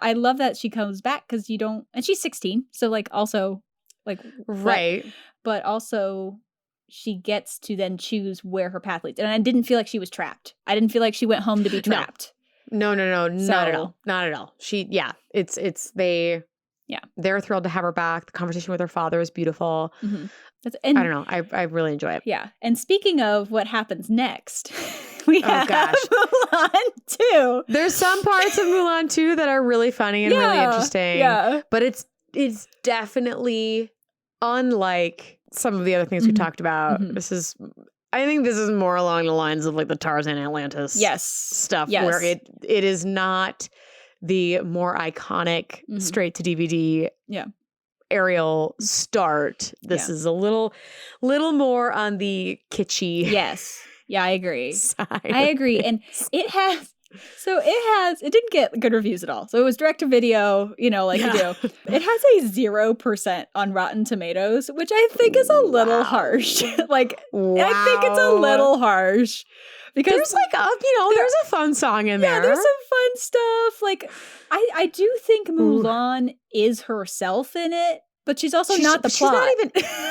I love that she comes back because you don't, and she's 16. So like also like Right. but also she gets to then choose where her path leads. And I didn't feel like she was trapped. I didn't feel like she went home to be trapped. No, not at So- all. Not at all. They're thrilled to have her back. The conversation with her father is beautiful. Mhm. I don't know. I really enjoy it. Yeah. And speaking of what happens next, we have gosh. Mulan 2. There's some parts of Mulan 2 that are really funny and really interesting. Yeah. But it's definitely unlike some of the other things we Mhm. talked about. Mhm. I think this is more along the lines of like the Tarzan Atlantis Yes. stuff, Yes. where it is not the more iconic Mhm. straight to DVD Yeah. aerial start. This Yeah. is a little more on the kitschy Yes. Yeah, I agree. side. I agree. And it didn't get good reviews at all. So it was direct to video, you do. It has a 0% on Rotten Tomatoes, which I think is a little Wow. harsh. I think it's a Wow. little harsh. Because There's there's a fun song in there. yeah, there's some fun stuff. Like I do think Mulan is herself in it, but she's also not the plot.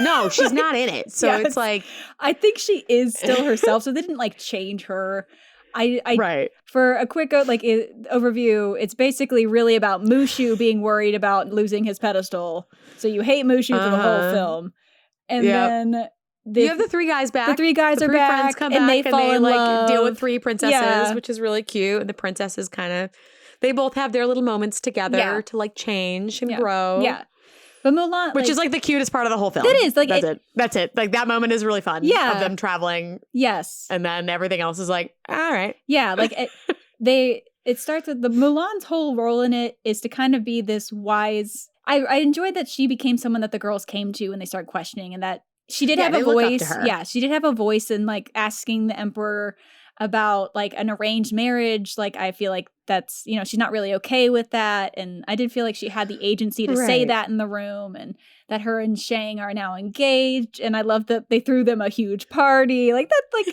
No, she's not in it. So Yes. it's like I think she is still herself, so they didn't like change her. right. For a quick overview, it's basically really about Mushu being worried about losing his pedestal. So you hate Mushu for the whole film, and then You have the three guys back. The three guys are friends back, come and back they fall in love. deal with three princesses, Yeah. which is really cute. And the princesses they both have their little moments together Yeah. to like change and Yeah. grow. Yeah, but Mulan, Which is like the cutest part of the whole film. It is, like, That's it. Like that moment is really fun. Yeah. Of them traveling, yes, and then everything else is like, all right. yeah, like it starts with Mulan's whole role in it is to kind of be this wise. I enjoyed that she became someone that the girls came to when they started questioning, and that she did have a they look up to voice. her. Yeah, she did have a voice in like asking the emperor about like an arranged marriage. Like I feel like that's she's not really okay with that, and I did feel like she had the agency to say Right. that in the room, and that her and Shang are now engaged. And I love that they threw them a huge party like that. Like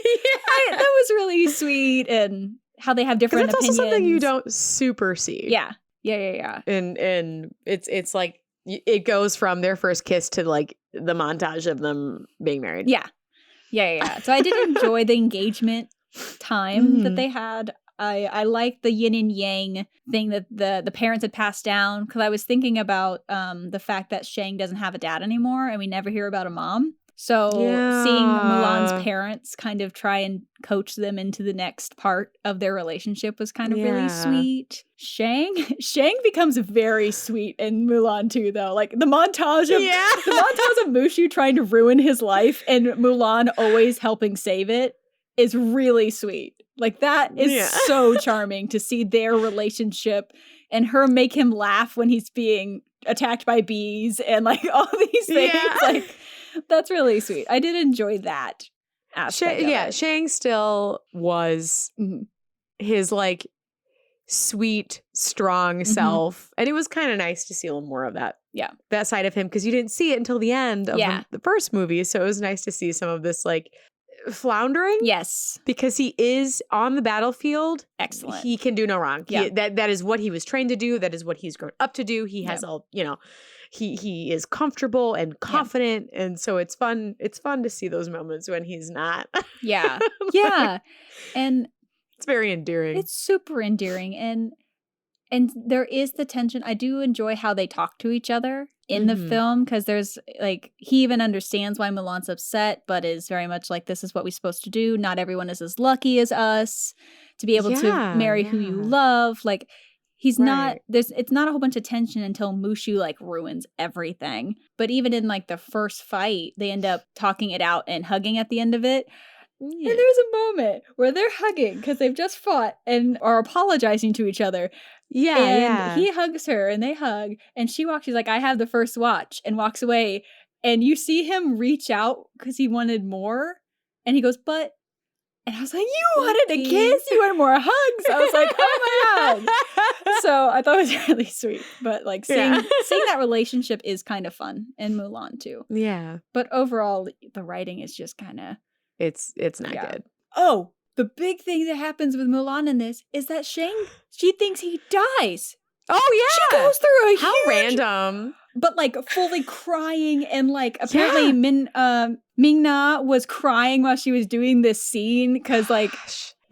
that was really sweet, and how they have different That's opinions. also something you don't super see. Yeah. And it's like it goes from their first kiss to like the montage of them being married. Yeah. So I did enjoy the engagement time that Mhm. they had. I liked the yin and yang thing that the parents had passed down, because I was thinking about the fact that Shang doesn't have a dad anymore and we never hear about a mom. So seeing Mulan's Yeah. parents kind of try and coach them into the next part of their relationship was kind of really Yeah. sweet. Shang becomes very sweet in Mulan too, though. Like the montage of Mushu trying to ruin his life and Mulan always helping save it is really sweet. Like that is so charming to see their relationship and her make him laugh when he's being attacked by bees and like all these things. Yeah. Like that's really sweet. I did enjoy that aspect. of it. Shang still was Mhm. his like sweet, strong self. And it was kind of nice to see a little more of that. Yeah. That side of him, because you didn't see it until the end of Yeah. the first movie. So it was nice to see some of this like floundering. Yes. Because he is on the battlefield. Excellent. He can do no wrong. Yeah. That is what he was trained to do. That is what he's grown up to do. He has he is comfortable and confident. And so it's fun. It's fun to see those moments when he's not. Yeah. Yeah. And It's very endearing. it's super endearing, and there is the tension. I do enjoy how they talk to each other in the Mhm. film, because there's like he even understands why Mulan's upset, but is very much like, this is what we're supposed to do. Not everyone is as lucky as us to be able to marry who you Yeah. love. Like He's not, it's not a whole bunch of tension until Mushu like ruins everything. But even in like the first fight, they end up talking it out and hugging at the end of it. Yeah. And there's a moment where they're hugging because they've just fought and are apologizing to each other. Yeah, and he hugs her and they hug. And she walks, she's like, I have the first watch, and walks away. And you see him reach out because he wanted more. And he goes, but. And I was like, you wanted a kiss? You wanted more hugs? I was like, oh my God. So I thought it was really sweet. But like seeing that relationship is kind of fun in Mulan too. Yeah. But overall, the writing is just kind of. It's not good. Oh, the big thing that happens with Mulan in this is that Shang, she thinks he dies. Oh, yeah. She goes through a How huge, random. But like fully crying, and like apparently Ming-Na was crying while she was doing this scene because like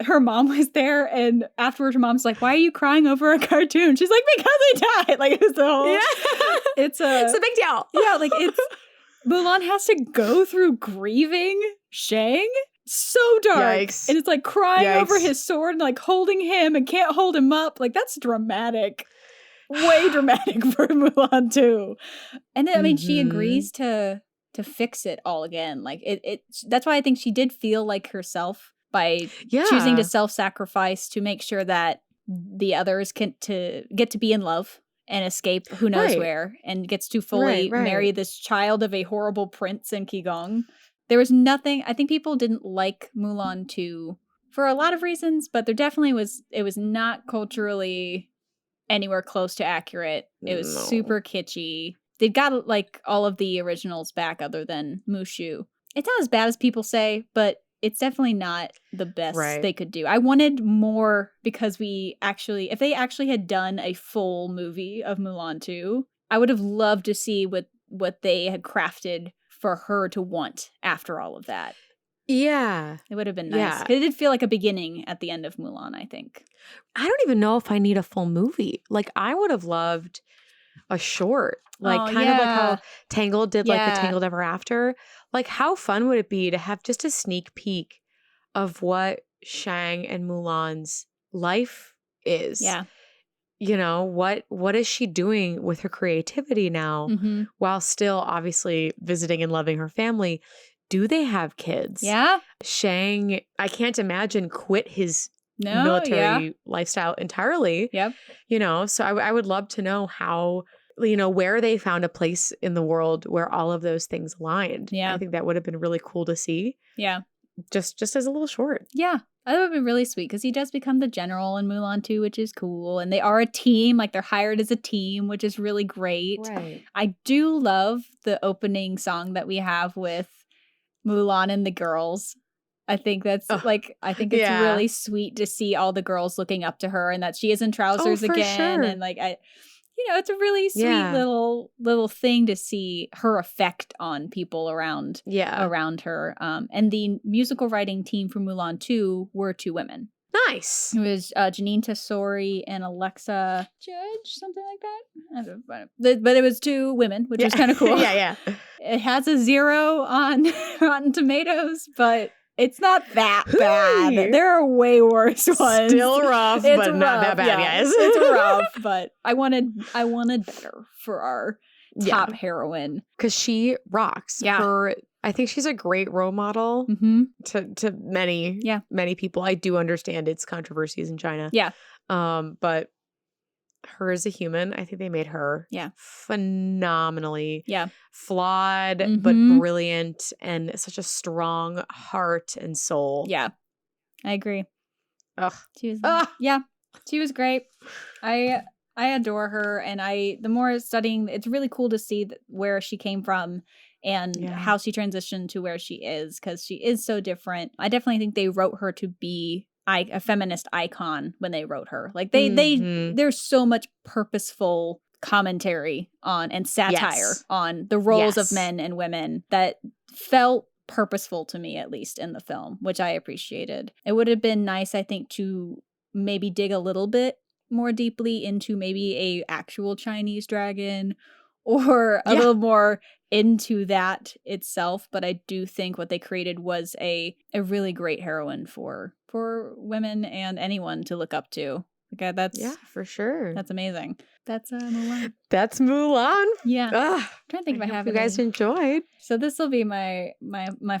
her mom was there, and afterwards her mom's like, why are you crying over a cartoon? She's like, because he died. Like it's the whole it's a big deal. Yeah, like it's Mulan has to go through grieving Shang. So dark. Yikes. And it's like crying over his sword and like holding him and can't hold him up. Like that's dramatic. Way dramatic for Mulan too. And then, I mean, she agrees to fix it all again. Like it that's why I think she did feel like herself by choosing to self-sacrifice to make sure that the others get to be in love and escape who knows where, and gets to fully marry this child of a horrible prince in Qigong. There was nothing, I think people didn't like Mulan 2 for a lot of reasons, but there definitely was, it was not culturally anywhere close to accurate. It was super kitschy. They got like all of the originals back other than Mushu. It's not as bad as people say, but it's definitely not the best they could do. I wanted more because if they actually had done a full movie of Mulan 2, I would have loved to see what they had crafted for her to want after all of that. Yeah. It would have been nice. It did feel like a beginning at the end of Mulan, I think. I don't even know if I need a full movie. Like, I would have loved a short. Like, of like how Tangled did, like, the Tangled Ever After. Like, how fun would it be to have just a sneak peek of what Shang and Mulan's life is? Yeah. You know, what is she doing with her creativity now while still obviously visiting and loving her family? Do they have kids? Yeah. Shang, I can't imagine, quit his military lifestyle entirely. Yep. You know, so I would love to know how, you know, where they found a place in the world where all of those things aligned. Yeah. I think that would have been really cool to see. Yeah. Just as a little short. Yeah. That would be really sweet because he does become the general in Mulan 2, which is cool. And they are a team, like they're hired as a team, which is really great. Right. I do love the opening song that we have with Mulan and the girls. I think that's I think it's really sweet to see all the girls looking up to her and that she is in trousers again. Sure. And like, it's a really sweet little thing to see her effect on people around her. And the musical writing team for Mulan 2 were 2 women. Nice. It was Janine Tesori and Alexa Judge, something like that. I don't know. But it was 2 women, which was kind of cool. Yeah. It has a 0 on Rotten Tomatoes, but it's not that bad. There are way worse ones. Still rough, but not that bad, guys. It's rough, but I wanted better for our top heroine. Because she rocks. Yeah. I think she's a great role model to many people. I do understand its controversies in China. Yeah. But her as a human, I think they made her phenomenally flawed, but brilliant, and such a strong heart and soul. Yeah. I agree. Ugh. She was great. I adore her, and the more studying, it's really cool to see where she came from and how she transitioned to where she is, because she is so different. I definitely think they wrote her to be a feminist icon when they wrote her. Like there's so much purposeful commentary on and satire on the roles of men and women that felt purposeful to me, at least in the film, which I appreciated. It would have been nice, I think, to maybe dig a little bit more deeply into maybe a actual Chinese dragon or a little more into that itself. But I do think what they created was a really great heroine for women and anyone to look up to. Okay, that's Yeah, for sure. That's amazing. That's Mulan. That's Mulan. Yeah. Ugh, I'm trying to think if I have you guys any. enjoyed. So this will be my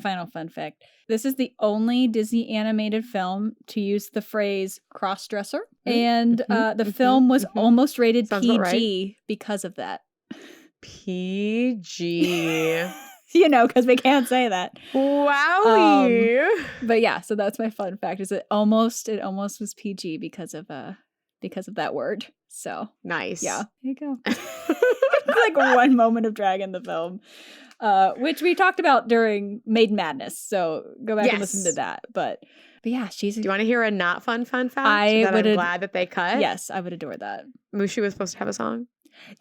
final fun fact. This is the only Disney animated film to use the phrase cross-dresser, and the film was almost rated Sounds about PG because of that. PG. You know, because we can't say that. Wowie. But yeah, so that's my fun fact. Is it almost was PG because of that word. So nice. Yeah, there you go. Like one moment of drag in the film, which we talked about during Maiden Madness. So go back and listen to that. But yeah, she's. Do you want to hear a not fun fact? I'm glad that they cut. Yes, I would adore that. Mushu was supposed to have a song.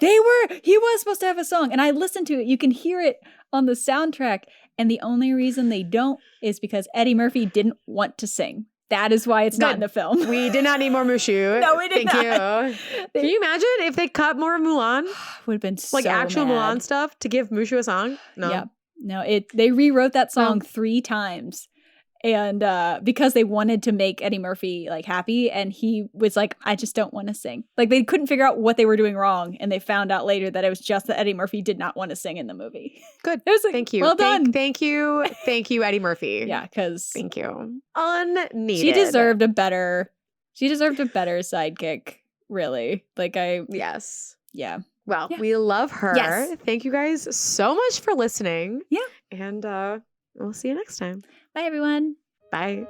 He was supposed to have a song, and I listened to it. You can hear it on the soundtrack, and the only reason they don't is because Eddie Murphy didn't want to sing. That is why it's not in the film. We did not need more Mushu. No, we did not. Thank you. Can you imagine if they cut more of Mulan? Would have been so like actual mad. Mulan stuff to give Mushu a song? No. Yeah. No, they rewrote that song 3 times. And because they wanted to make Eddie Murphy like happy, and he was like, I just don't want to sing. Like they couldn't figure out what they were doing wrong, and they found out later that it was just that Eddie Murphy did not want to sing in the movie. Good. It was like, thank you. Well done. Thank you, Eddie Murphy. Yeah, because thank you. Unneeded. She deserved a better sidekick. Really, Yes. Yeah. Well, we love her. Yes. Thank you guys so much for listening. Yeah. And we'll see you next time. Bye, everyone. Bye.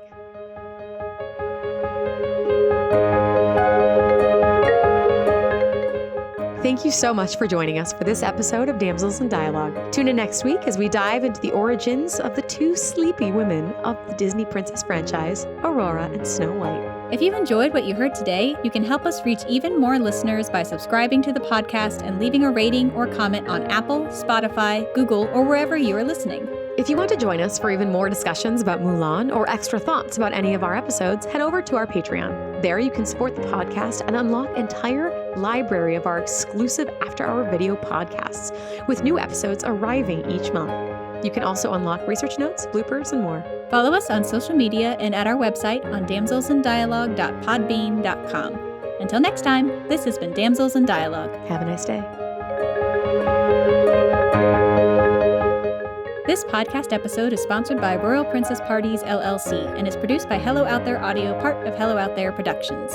Thank you so much for joining us for this episode of Damsels in Dialogue. Tune in next week as we dive into the origins of the 2 sleepy women of the Disney princess franchise, Aurora and Snow White. If you've enjoyed what you heard today, you can help us reach even more listeners by subscribing to the podcast and leaving a rating or comment on Apple, Spotify, Google, or wherever you are listening. If you want to join us for even more discussions about Mulan or extra thoughts about any of our episodes, head over to our Patreon. There you can support the podcast and unlock an entire library of our exclusive after-hour video podcasts, with new episodes arriving each month. You can also unlock research notes, bloopers, and more. Follow us on social media and at our website on damselsindialogue.podbean.com. Until next time, this has been Damsels in Dialogue. Have a nice day. This podcast episode is sponsored by Royal Princess Parties, LLC, and is produced by Hello Out There Audio, part of Hello Out There Productions.